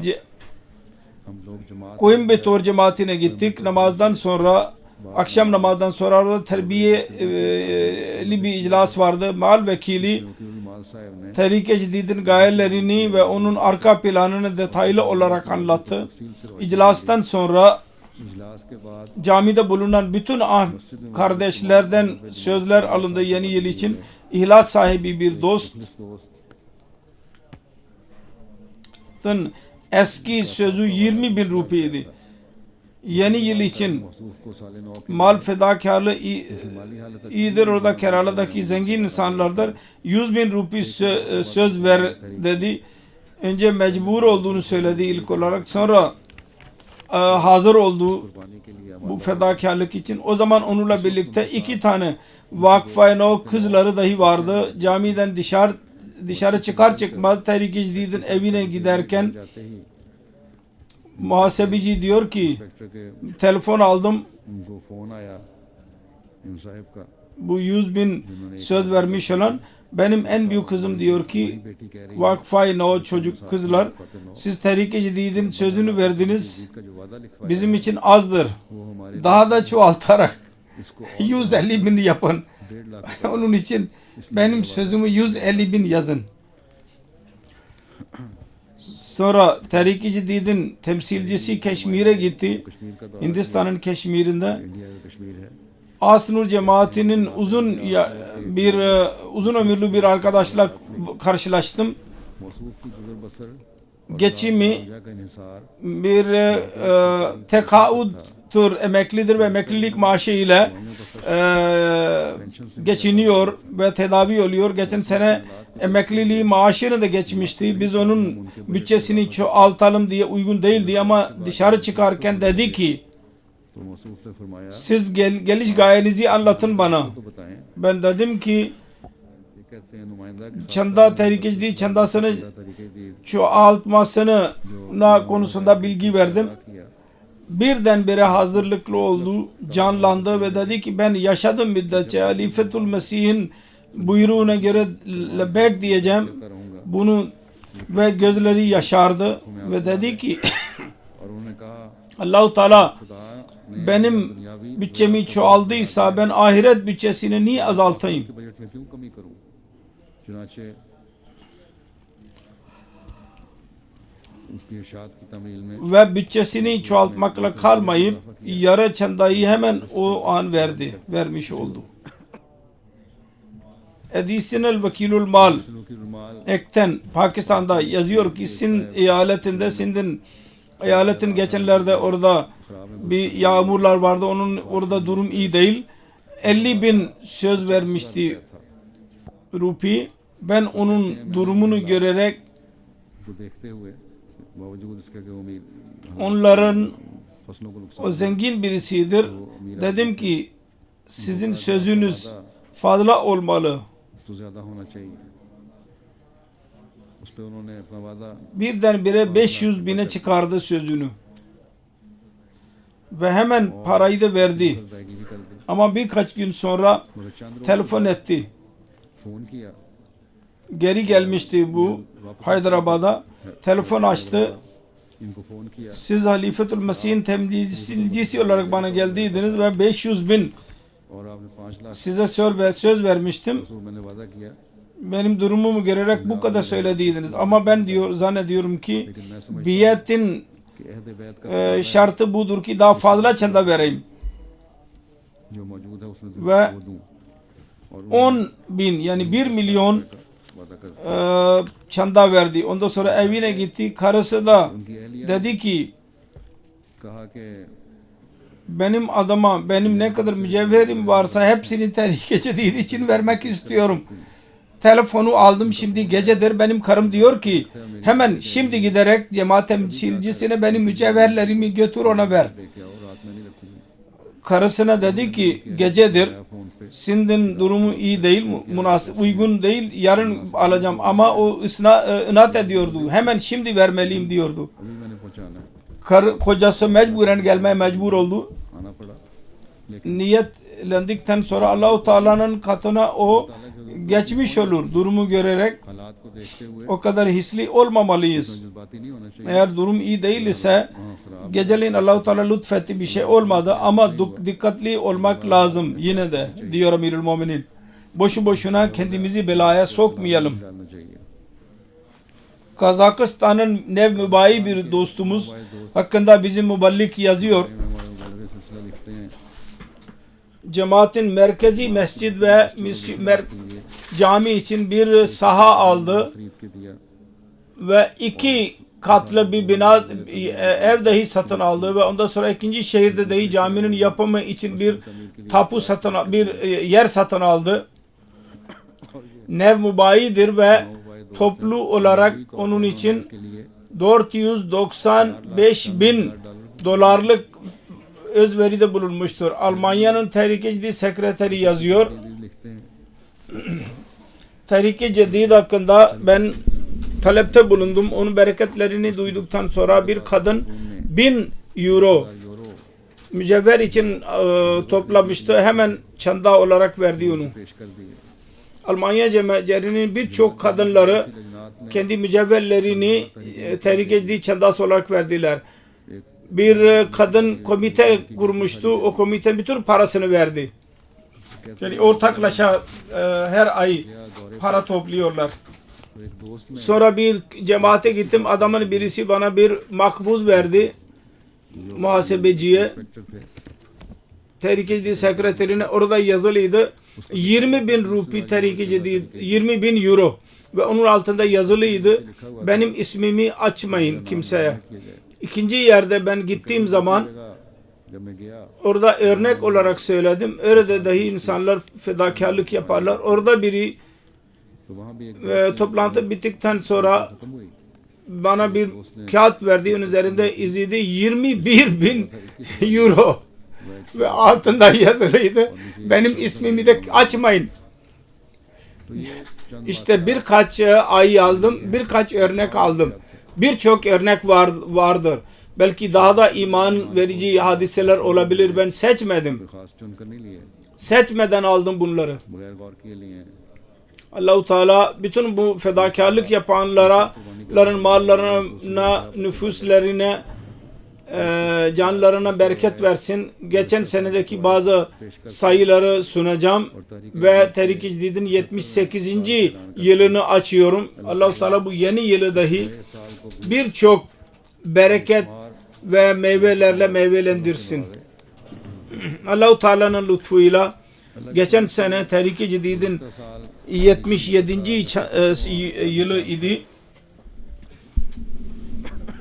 हम लोग जमात Coimbatore cemaatine gittik. Namazdan sonra, akşam namazdan sonra orada terbiyeli bir iclas vardı. Mal vekili वकील माल साहब ने Tehrik-i Cedid'in gayelerini ve onun arka planını detaylı olarak anlattı. तफसील से रोशन İclastan sonra इजलास के बाद camide bulunan bütün kardeşlerden sözler alındı yeni yıl için. İhlas sahibi bir dostun दोस्त eski sözü 20.000 rupiydi. Yeni yıl için मौसूफ को साले नौ के mal fedakarlığı माली हालत iyidir, orada Kerala'daki zengin insanlardır. 100.000 rupi söz ver dedi. Önce mecbur olduğunu söyledi ilk olarak. Sonra hazır oldu कुर्बानी के लिए bu fedakarlık için. O zaman onunla birlikte 2 tane vakfayın o kızları dahi vardı. Camiden dışarı çıkar çıkmaz Tehrik-i Cedid'in evine giderken जाते ही muhasebeci diyor ki inspector के telefon aldım. उनको फोन आया इन साहब का Bu 100.000 söz vermiş olan benim en büyük kızım diyor ki बेटी कह रही vakfayın o çocuk kızlar, siz Tehrik-i Cedid'in sözünü verdiniz, का जो वादा लिखवाया bizim için azdır. वो हमारे Daha da çoğaltarak इसको 150.000 yapın. 1.5 lakh Onun için benim sözümü 150.000 yazın. Sonra Tehrik-i Cedid'in temsilcisi Keşmir'e gitti. Kashmir का दौरा Hindistan'ın Keşmir'inde इंडिया का कश्मीर है Asnur cemaatinin uzun ömürlü bir arkadaşla karşılaştım. मौसूफ की गुजर बसर Geçimi या का inhisar bir tekaüttür, emeklidir ve emeklilik maaşı ile geçiniyor ve tedavi oluyor. Geçen sene emekliliği maaşını da geçmişti. Biz onun bütçesini çoğaltalım diye uygun değildi ama dışarı çıkarken dedi ki तो मौसूफ ने फरमाया siz geliş gayenizi anlatın bana. तो बताएं। Ben dedim ki ये कहते हैं नुमाइंदा के çanda tehlikeci çandasını तरीके दी çoğaltmasına konusunda bilgi verdim. किया Birdenbire hazırlıklı oldu, canlandı ve dedi ki ben yaşadığım müddetçe Halifetul Mesih'in buyruğuna göre lebek diyeceğim. रहूंगा Bunu ve gözleri yaşardı ve dedi ki और उन्होंने कहा Allah-u Teala खुदा ने benim दुनियावी bütçemi çoğaldıysa ben ahiret bütçesini niye azaltayım? के बजट में क्यों कमी करूं। चुनाचे उनकी इरशाद की तमील में Ve bütçesini çoğaltmakla kalmayıp yarı çandayı hemen o an vermiş oldu. Additional Vakilul Mal की रुमाल Ekten Pakistan'da yazıyor ki Sindh'in eyaletin geçenlerde orada bir yağmurlar vardı. Onun orada durum iyi değil. 50.000 söz vermişti rupi. Ben onun durumunu görerek को देखते हुए बावजूद इसके कि उम्मीद onların फसलों को नुकसान o zengin birisidir. Dedim ki sizin sözünüz fazla olmalı. तो ज्यादा होना चाहिए। उस पर उन्होंने अपना वादा Birdenbire 500.000'e çıkardı sözünü. Ve hemen parayı da verdi. अदायगी भी कर दी। Ama birkaç gün sonra मगर चंद रोज telefon etti. फोन किया Geri gelmişti bu Hyderabad'a. Telefon açtı. इनको फोन किया Siz Halifetul Mesih'in temsilcisi olarak bana geldiydiniz ve 500.000 और आपने 5 लाख size söz vermiştim. रसूल मैंने वादा किया Benim durumumu görerek bu kadar söylediydiniz. Ama ben zannediyorum ki लेकिन मैं समझ biyetin कि अहद बैत का şartı budur ki daha fazla çanda vereyim. जो मौजूद है उसमें ve वो दूं और 10.000 yani 1 milyon वादा कर çanda verdi. Ondan sonra evine gitti. Karısı da उनकी अहलिया dedi ki कहा कि benim adama benim ne kadar mücevherim varsa hepsini tehlikeci değil için vermek istiyorum. Telefonu aldım, şimdi gecedir. Benim karım diyor ki hemen şimdi giderek cemaat temsilcisine benim mücevherlerimi götür ona ver. लेके आओ रात में नहीं रखूंगी। Karısına dedi ki gecedir. मैं फोन पे Sindh'in durumu iyi değil, uygun değil. Yarın alacağım ama o inat ediyordu. Hemen şimdi vermeliyim diyordu. अभी मैंने पहुंचाना है Kocası mecburen gelmeye mecbur oldu. आना पड़ा लेकिन Niyetlendikten sonra Allah-u Teala'nın katına o geçmiş olur. Durumu görerek हालात को देखते हुए o kadar hisli olmamalıyız. जज्बाती नहीं होना चाहिए। Eğer durum iyi değil ise हाँ खराब geceleyin Allah-u Teala lütfetti bir şey olmadı ama dikkatli olmak lazım yine de diyor Amirül Muminin. Boşu boşuna kendimizi belaya sokmayalım. डालना चाहिए। Kazakistan'ın Nev Mübayi bir dostumuz hakkında bizim müballik yazıyor. हमारे गलबे सिलसिला लिखते हैं Cemaatin merkezi mescid ve cami için bir saha aldı खरीद के दिया ve 2 katlı bir bina ev dahi satın aldı ve ondan sonra ikinci şehirde dahi caminin yapımı için bir yer satın aldı. Nev Mübayi'dir ve toplu olarak onun için के लिए 495.000 dolarlık özveride bulunmuştur. Almanya'nın Tehrike-i sekreteri yazıyor. लिखते हैं Tehrike Cedid hakkında ben talepte bulundum. Onun bereketlerini duyduktan sonra bir kadın 1000 euro euro mücevher için toplamıştı. Hemen çanda olarak verdi onu. पेश कर दिए। Almanya cemaatlerinin birçok kadınları लजनात ने kendi mücevherlerini Tehrike Cedid çandası olarak verdiler. एक Bir kadın komite kurmuştu. O komite bütün parasını verdi. Yani ortaklaşa her ay para topluyorlar. एक दोस्त ने Sonra bir cemaate gittim. Adamın birisi bana bir makbuz verdi. Muhasebeciye. Inspector थे Tehrik-i Cedid sekreterine orada yazılıydı. 20.000 rupi Tehrik-i Cedid, 20.000 euro ve onun altında yazılıydı. Benim ismimi açmayın kimseye. İkinci yerde ben gittiğim zaman orada örnek olarak söyledim. Öyle dahi insanlar fedakarlık yaparlar. Orada biri toplantı bittikten sonra bana bir kağıt verdi. Onun üzerinde izledi 21.000 euro ve altında yazılıydı. Benim ismimi de açmayın. İşte birkaç ay aldım, birkaç örnek aldım. Birçok örnek vardır. Belki daha da iman verici hadiseler olabilir. Ben seçmedim. Seçmeden aldım bunları. Allah-u Teala bütün bu fedakarlık yapanların mallarına, nüfuslarına, canlarına bereket versin. Geçen senedeki bazı sayıları sunacağım ve Tehrik-i Cedid'in 78. yılını açıyorum. Allah-u Teala bu yeni yılı dahi birçok bereket ve meyvelerle meyvelendirsin. Allah-u Teala'nın lütfuyla geçen sene Tehrik-i Cedid'in 77. yılı idi.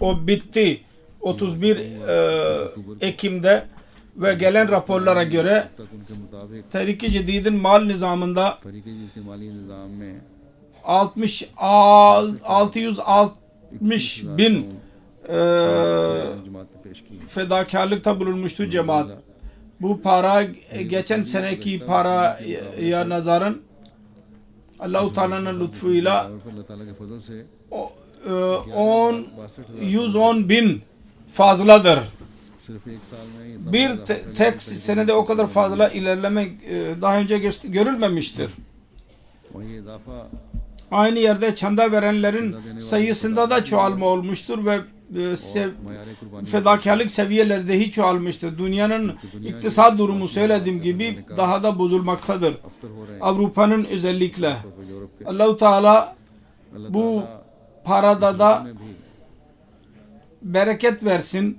O bitti 31 Ekim'de ve gelen raporlara göre Tehrik-i Cedid'in mal nizamında 660 bin fedakarlıkta bulunmuştu cemaat. Bu para geçen seneki paraya nazaran Allah-u Teala'nın lütfuyla 110 bin fazladır. Bir tek senede o kadar fazla ilerleme daha önce görülmemiştir. Aynı yerde çanda verenlerin sayısında da çoğalma olmuştur ve fedakarlık seviyeleri de hiç çoğalmıştır. Dünyanın iktisat durumu söylediğim gibi daha da bozulmaktadır. Avrupa'nın özellikle. Allah-u Teala bu parada da bereket versin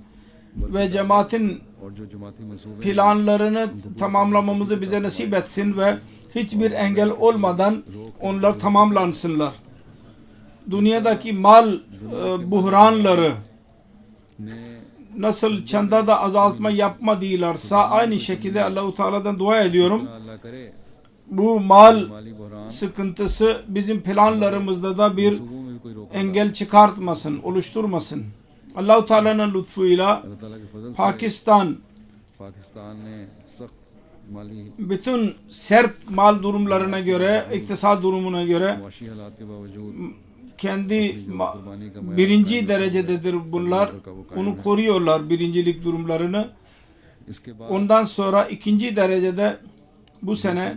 ve cemaatin planlarını tamamlamamızı bize nasip etsin ve hiçbir engel olmadan onlar tamamlansınlar. Dünyadaki mal buhranları nasıl çanda da azaltma yapmadılarsa aynı şekilde Allah-u Teala'dan dua ediyorum. Bu mal sıkıntısı bizim planlarımızda da bir engel çıkartmasın, oluşturmasın. Allah-u Teala'nın lütfuyla Pakistan bütün sert mal durumlarına göre, iktisat durumuna göre kendi birinci derecededir bunlar. Onu koruyorlar birincilik durumlarını. Ondan sonra ikinci derecede bu sene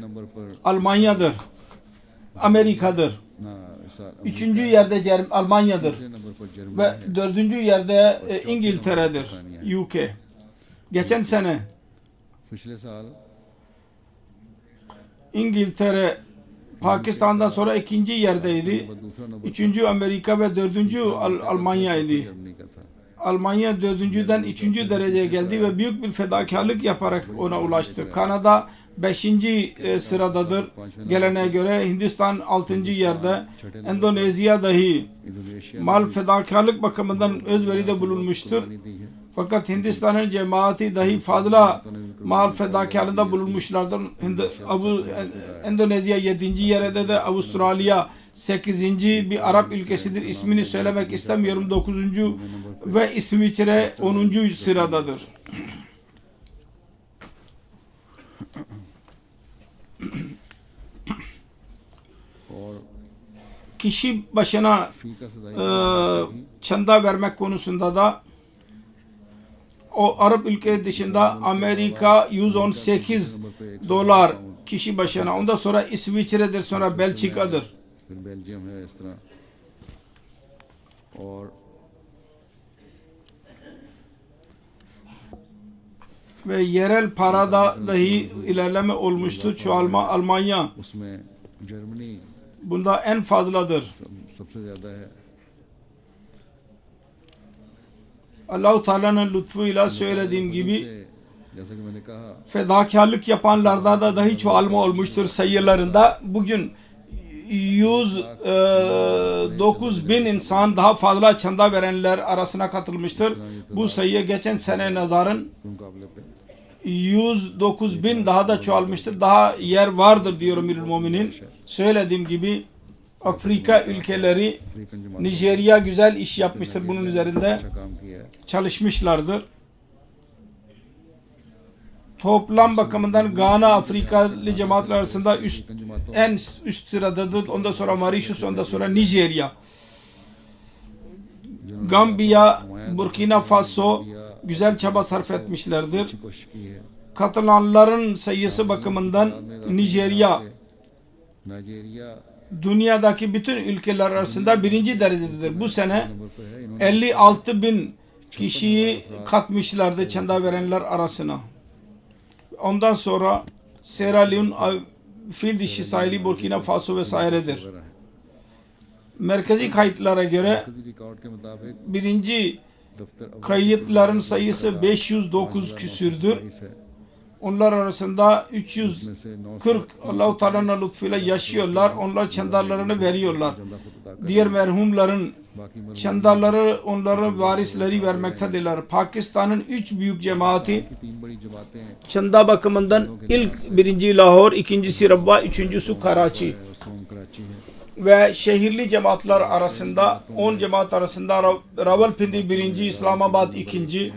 Almanya'dır. Amerika'dır. Üçüncü yerde Almanya'dır. Ve dördüncü yerde İngiltere'dir. UK. Geçen sene İngiltere Pakistan'dan sonra ikinci yerdeydi. Üçüncü Amerika ve dördüncü Almanya'ydı. Almanya dördüncüden üçüncü dereceye geldi ve büyük bir fedakarlık yaparak ona ulaştı. Kanada 5. sıradadır. Gelene göre Hindistan 6. yerde. Endonezya dahi mal fedakarlık bakımından özveride bulunmuştur. Fakat Hindistan'ın cemaati dahi fazla mal fedakarlığında bulunmuşlardır. Endonezya 7. yerde de Avustralya 8. bir Arap ülkesidir. İsmini söylemek istemiyorum. 9. ve İsviçre 10. sıradadır. Kişi başına çanda vermek konusunda da o Arap ülke dışında Amerika 118 dolar kişi başına. Ondan sonra İsviçre'dir, sonra Belçika'dır. Ve yerel parada dahi ilerleme olmuştu. Çoğalma Almanya bunda en fazladır. Allah-u Teala'nın lütfuyla söylediğim gibi जैसा कि मैंने कहा Fedakarlık yapanlarda da dahi çoğalma olmuştur sayılarında. Bugün 109 bin insan daha fazla çanda verenler arasına katılmıştır. Bu sayıya geçen sene nazaran के मुकाबले पे 109 bin daha da çoğalmıştır. Daha yer vardır diyor Emirül Muminin. Söylediğim gibi Afrika ülkeleri, African जमात Nijerya güzel iş yapmıştır bunun üzerinde. अच्छा काम किया है Çalışmışlardır. Toplam bakımından Gana Afrikalı cemaatler arasında en üst sıradadır. Ondan sonra Mauritius, ondan sonra Nijerya. Gambiya, Burkina Faso güzel çaba sarf etmişlerdir. अच्छी कोशिश की है Katılanların sayısı bakımından Nijerya Nigeria dünyadaki bütün ülkeler arasında birinci derecededir. Bu sene number पर है 56 bin kişiyi katmışlardı çanda verenler arasına. Ondan sonra Sierra Leone, Fil Dişi Sahili, Burkina Faso vesairedir. वगैरह है Merkezi kayıtlara göre किसी रिकॉर्ड के मुताबिक birinci दफ्तर kayıtların sayısı 509 küsürdür. से Onlar arasında 340 में से 9 Allah-u Teala'nın lütfuyla yaşıyorlar. Onlar çandarlarını veriyorlar. चंदा खुद अदा कर Diğer merhumların बाकी मर çandarları onların varisleri vermektedirler. Pakistan'ın 3 büyük cemaati की 3 बड़ी जमातें हैं çanda bakımından birinci Lahore, ikincisi Rabwa, üçüncüsü Karachi. और सोम कराची है Ve şehirli cemaatler arasında 10 cemaat arasında Rawalpindi birinci, İslamabad ikinci,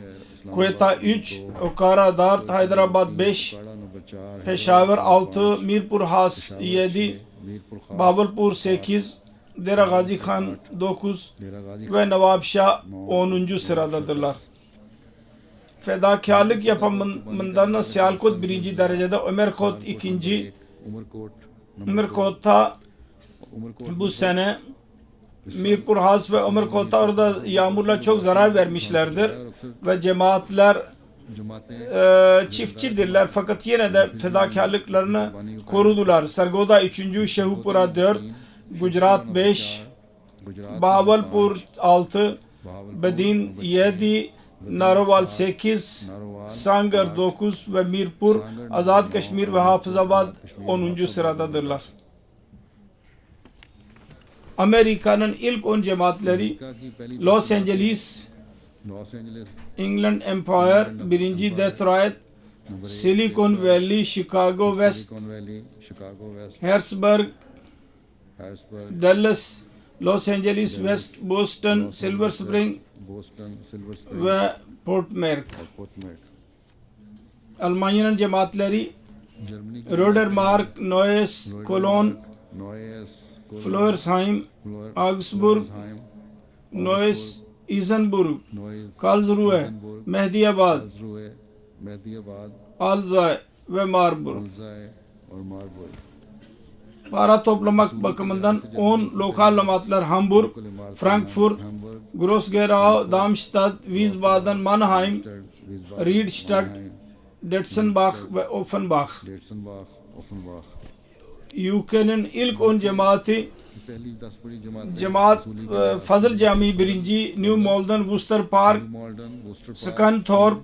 Quetta 3, Okara 4, Hyderabad 5, काड़ा नंबर 4 है Peshawar 6, Mirpur Has 7, मीरपुर खास Bahawalpur 8, Dera Ghazi Khan 9 Dera Ghazi ve Nawabshah 10. sıradadırlar. Fedakarlık yapımından Sialkot birinci derecede, Umerkot ikinci. Umarkot Umerkot'ta Umarkot bu sene Mirpur Has ve Umerkot'ta orada yağmurla çok zarar vermişlerdir. और अक्सर Ve cemaatler जमातें çiftçidirler fakat yine de fedakarlıklarını korudular. Sargoda 3. Shehupura 4, Gujarat 5, गुजरात Bahawalpur 6, बहावलपुर Bedin 7, Narwal 8, नारोवाल Sangar 9 ve Mirpur, Azad Kaşmir ve Hafızabad 10. sıradadırlar. Amerika'nın ilk 10 cemaatleri America की पहली Los Angeles, Los Angeles England Empire, 1. Detroit, Silicon Valley, Chicago West, Silicon Valley Chicago West Harrisburg, Harrisburg Dallas, Los Angeles West, Boston, Silver Spring Boston Silver Spring ve Port Merck. Potomac Almanya'nın cemaatleri Germany की Rodermark, Neuss, Cologne, Neuss Floersheim, Augsburg, Neuss, Isenburg, Neuss Karlsruhe, Mehdiyabad, Karlsruhe Mehdiabad Alzey ve Marburg. Alzey और Marburg Para toplamak bakımından 10 lokal cemaatler Hamburg, Frankfurt, Hamburg Gross-Gerau, Darmstadt, Wiesbaden, Mannheim, विजबाड Riedstadt, Detzenbach ve Offenbach. डेटसनबाख ओफनबाख UK'nin ilk 10 cemaati पहली 10 बड़ी Cemaat Fazıl Camii 1. New Malden, Worcester Park, Malden Worcester Scunthorpe,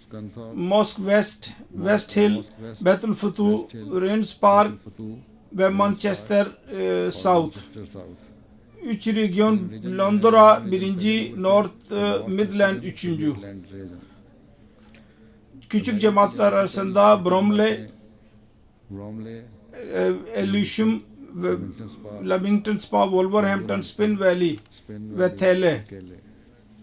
Scunthorpe Mosque West, West Hill, Bethel Futu, Rains Park फतू ve Manchester South. Chester South 3 region Londra 1. North Midland 3. Land region Küçük cemaatler arasında Bromley, Bromley Elisham ve Leamington Spa Lamington Spa, Wolverhampton, Spin Valley Spen ve Thele. केले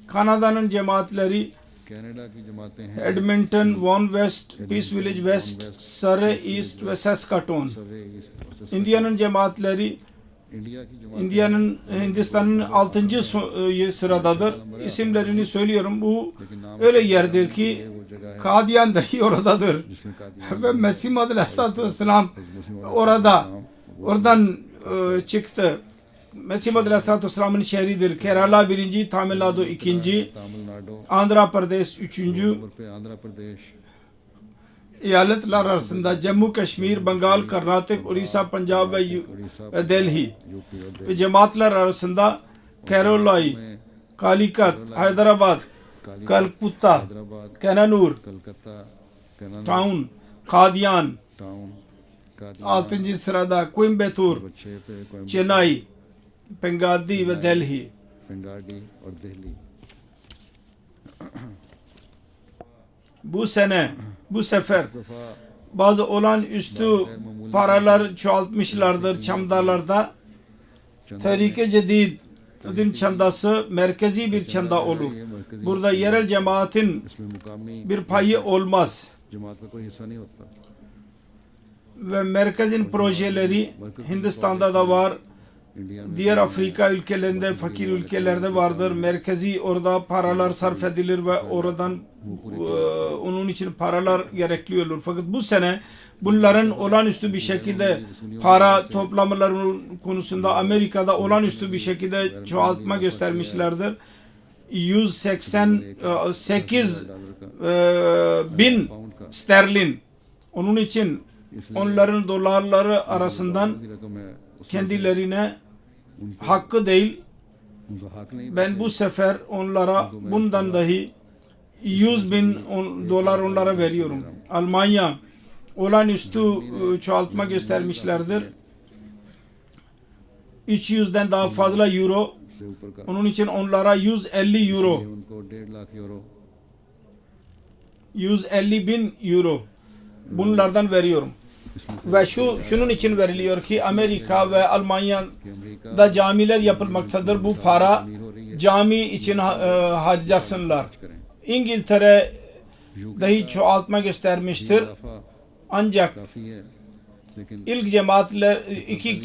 Kanada'nın cemaatleri Canada की जमातें हैं Edmonton, Vaughan West, Peace Village West, Surrey East ve Saskatoon. सर्वे east India'nın cemaatleri India की जमातें Hindistan'ın 6. sıradadır. İsimlerini söylüyorum. Bu öyle yerdir ki वो जगह है Kadian dahi oradadır. जिसमें Kadian Ve Mesih Muhammed Aleyhisselatü Vesselam oradan çıktı. Mesih Muhammed Aleyhisselatü Vesselam'ın şehridir. Kerala 1. Tamil Nadu 2. Tamil Nadu Andhra Pradesh 3. नंबर पे आंध्र Pradesh Eyaletler arasında Cemmu, Kaşmir, Bengal, Karnatik, Orissa, Punjab ve Orissa Delhi. UP और Ve cemaatler arasında Kerala, Kalikat, Hyderabad, काली Calcutta, हैदराबाद Kannur, Calcutta Kenan Town, Kadian, Town, Kadyan, 6. sırada Coimbatore, number 6 पे Coimbatore, Chennai, Bengadi ve Delhi. बेंगाडी और Delhi. Bu sene, bu sefer इस दफा bazı olağanüstü paralar çoğaltmışlardır çamdalarda. चंदा Tehrike Cedid'in çandası merkezi bir çanda olur. Burada yerel cemaatin इसमें मुकामी bir payı olmaz. जमात का कोई हिस्सा नहीं होता। Ve merkezin projeleri Hindistan'da da var. India में Diğer Afrika ülkelerinde, fakir ülkelerde vardır. Merkezi orada paralar sarf edilir ve oradan onun için paralar gerekli olur. Fakat bu sene bunların olağanüstü bir şekilde para toplamaları konusunda Amerika'da olağanüstü bir şekilde çoğaltma göstermişlerdir. 188 bin sterlin. Onun için onların dolarları arasından की रकम है, उसमें kendilerine hakkı değil. उनका हक नहीं। Ben bu sefer onlara bundan dahi 100 bin dolar onlara veriyorum. Almanya olağanüstü çoğaltma göstermişlerdir. 300'den daha fazla euro. से ऊपर का Onun için onlara 150 euro, ये उनको 1.5 लाख यूरो 150 bin euro bunlardan veriyorum. इसमें से Ve şunun için veriliyor ki Amerika ve Almanya'da कि America camiler yapılmaktadır. Bu para cami için harcasınlar. करें। İngiltere dahi çoğaltma göstermiştir. इजाफा Ancak काफी है, लेकिन ilk cemaatler iki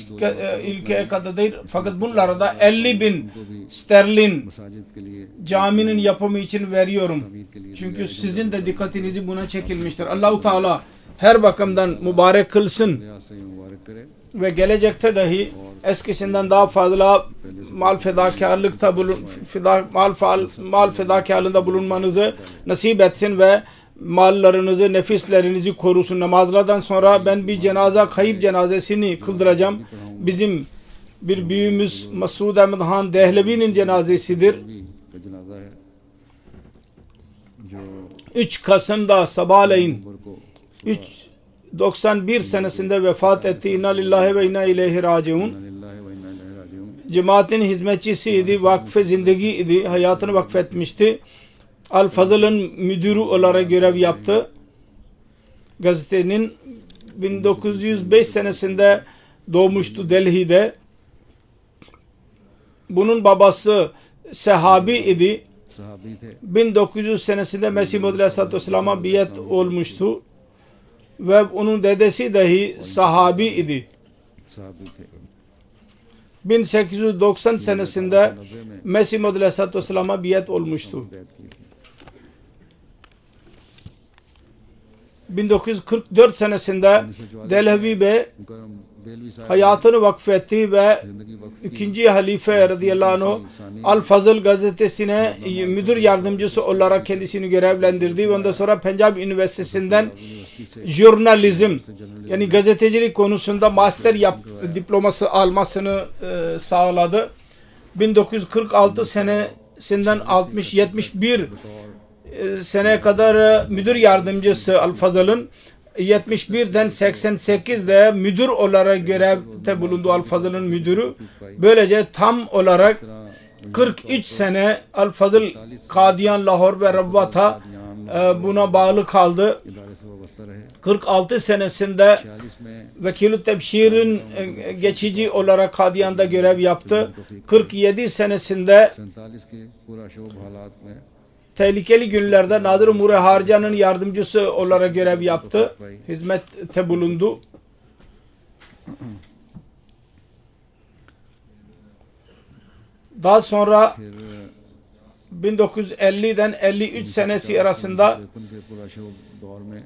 ülkeye kadar değil. Fakat bunlara da 50 bin sterlin मसाजिद के लिए caminin yapımı için veriyorum. तमीर के लिए Çünkü sizin de dikkatinizi buna çekilmiştir. Allahu Teala her bakımdan mübarek kılsın लिहाज से मुबारक करे। ve gelecekte dahi eskisinden daha fazla mal fedakarlıkta mal fedakarlığında bulunmanızı nasip etsin ve mallarınızı, nefislerinizi korusun. Namazlardan sonra ben bir kayıp cenazesini kıldıracağım. Bizim bir büyüğümüz Masud Ahmed Han Dehlevi'nin cenazesidir. भी का जनाजा है जो 3 Kasım'da sabahleyin उम्र को 91 senesinde vefat etti. İnna lillahi ve inna ileyhi raciun. इन्ना लिल्लाहि व इन्ना इलैहि राजिऊन। Cemaatin hizmetçisiydi, vakfe zindagiydi, hayatını vakfetmişti. Al Fazıl'ın müdürü olarak görev yaptı. Gazetenin 1905 senesinde doğmuştu Delhi'de. Bunun babası sahabi idi. सहाबी थे। 1900 senesinde Mesih Muhammed Aleyhisselatü Vesselam'a biat olmuştu. Ve onun dedesi dahi sahabi idi. सहाबी थे। 1890 senesinde Mesih Muhammed Aleyhisselatü Vesselam'a biat olmuştu. बैत की थी। 1944 senesinde Dehlevi Bey मुकरम देलवी साहब hayatını vakfetti ve जिंदगी वक्फ की। ikinci halife radıyallahu anh Al Fazıl gazetesine müdür yardımcısı olarak kendisini görevlendirdi ve ondan sonra Punjab Üniversitesi'nden university से jurnalizm yani gazetecilik konusunda master diploması almasını sağladı. 1946 senesinden 71 seneye kadar müdür yardımcısı Al Fazıl'ın 71'den 88'de müdür olarak görevde bulundu Al Fazıl'ın müdürü. Böylece tam olarak 43 sene Al Fazıl Kadiyan, Lahor ve Rabwat'a buna bağlı kaldı. इदारे से वाबस्ता रहे। 46 senesinde 46 में Vekil-i Tebşir'in geçici olarak Kadiyan'da görev yaptı. 47 senesinde 47 के पूरा शोभ हालात में tehlikeli günlerde Nadir Mure Harcan'ın yardımcısı olarak görev yaptı. Hizmette bulundu. Daha sonra फिर 1950'den 53 senesi arasında 53 के पूरा शोभ दौर में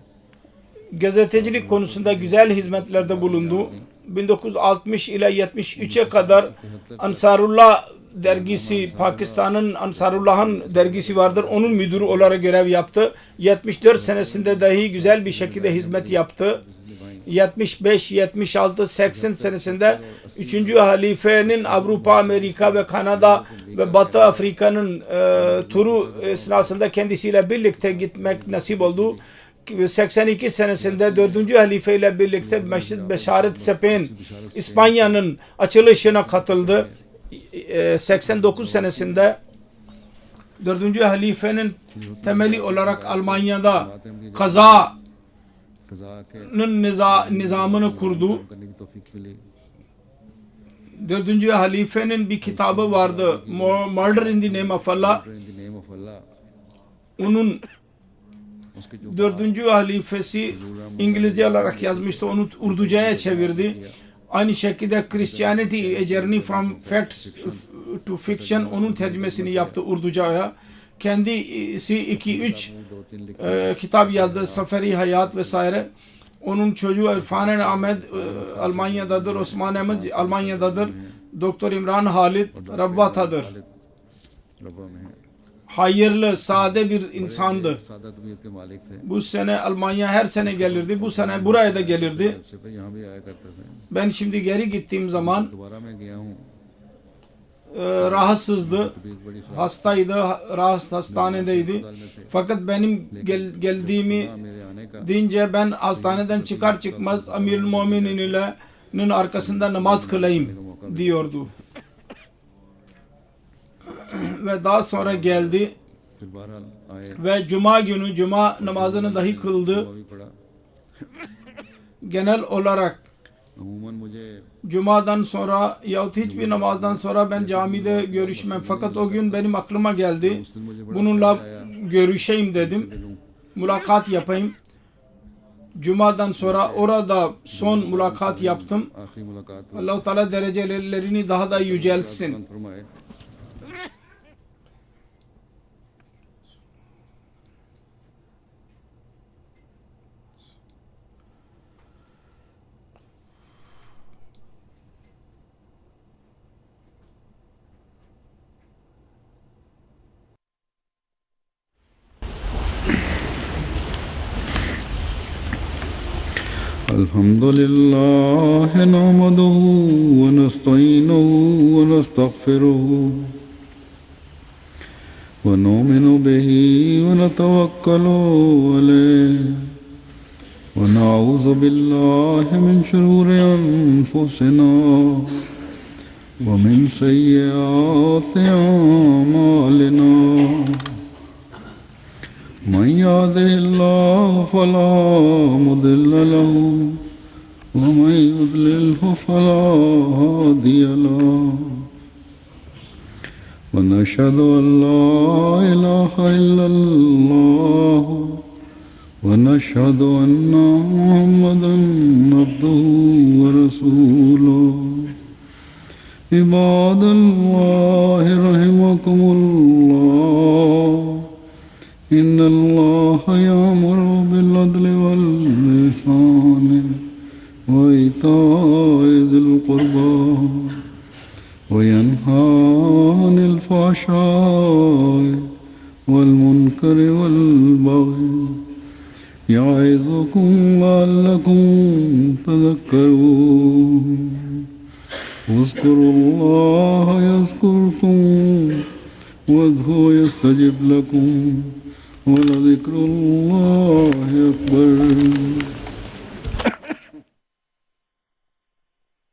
gazetecilik konusunda güzel hizmetlerde bulundu. 1960 ile 73'e kadar Ansarullah dergisi, Pakistan'ın Ansarullah'ın dergisi vardır. Onun müdürü olarak görev yaptı. 74 senesinde dahi güzel bir şekilde hizmet yaptı. 75, 76, 80 senesinde 3. halifenin Avrupa, Amerika ve Kanada ve Batı Afrika'nın turu esnasında kendisiyle birlikte gitmek nasip oldu. 82 senesinde 4. halife ile birlikte Mescid Beşaret Sepen İspanya'nın açılışına katıldı. 89 senesinde 4. halifenin temeli olarak Almanya'da kazanın nizamını kurdu. 4. halifenin bir kitabı vardı, Murder in the Name of Allah. Onun 4. halifesi İngilizce olarak yazmıştı, onu Urduca'ya çevirdi. Aynı şekilde Christianity, A Journey from Facts to Fiction, onun tercümesini yaptı Urduca'ya. Kendisi 2-3 kitap yazdı, Safari Hayat vesaire. Onun çocuğu İrfan Ahmet Almanya'dadır, Osman Ahmet Almanya'dadır, Doktor İmran Halit Rabbata'dır. Hayırlı, sade bir insandı. Bu sene Almanya her sene gelirdi. Bu sene buraya da gelirdi. Ben şimdi geri gittiğim zaman rahatsızdı. Hastaydı. Hastanedeydi. Fakat benim geldiğimi deyince ben hastaneden çıkar çıkmaz Amirül Mu'minin'in arkasında namaz kılayım diyordu. Ve daha sonra geldi ve cuma günü cuma namazını dahi kıldı. Genel olarak cumadan sonra yahut hiçbir namazdan sonra ben camide görüşmem. Fakat o gün benim aklıma geldi. Bununla görüşeyim dedim. Mülakat yapayım. Cuma'dan sonra orada son mülakat yaptım. Allah-u Teala derecelerini daha da yüceltsin. الحمد لله نحمده ونستعينه ونستغفره ونؤمن به ونتوكل عليه ونعوذ بالله من شرور أنفسنا ومن سيئات أعمالنا من يهده الله فلا مضل له ومن يضلله فلا هادي له ونشهد أن لا إله إلا الله ونشهد أن محمدا عبده ورسوله عباد الله رحمكم الله إن الله يأمر بالعدل والإحسان وإيتاء ذي القربى وينهى عن الفحشاء والمنكر والبغي يعظكم لعلكم تذكرون اذكروا الله يذكركم وادعوه يستجب لكم ولذكر الله أكبر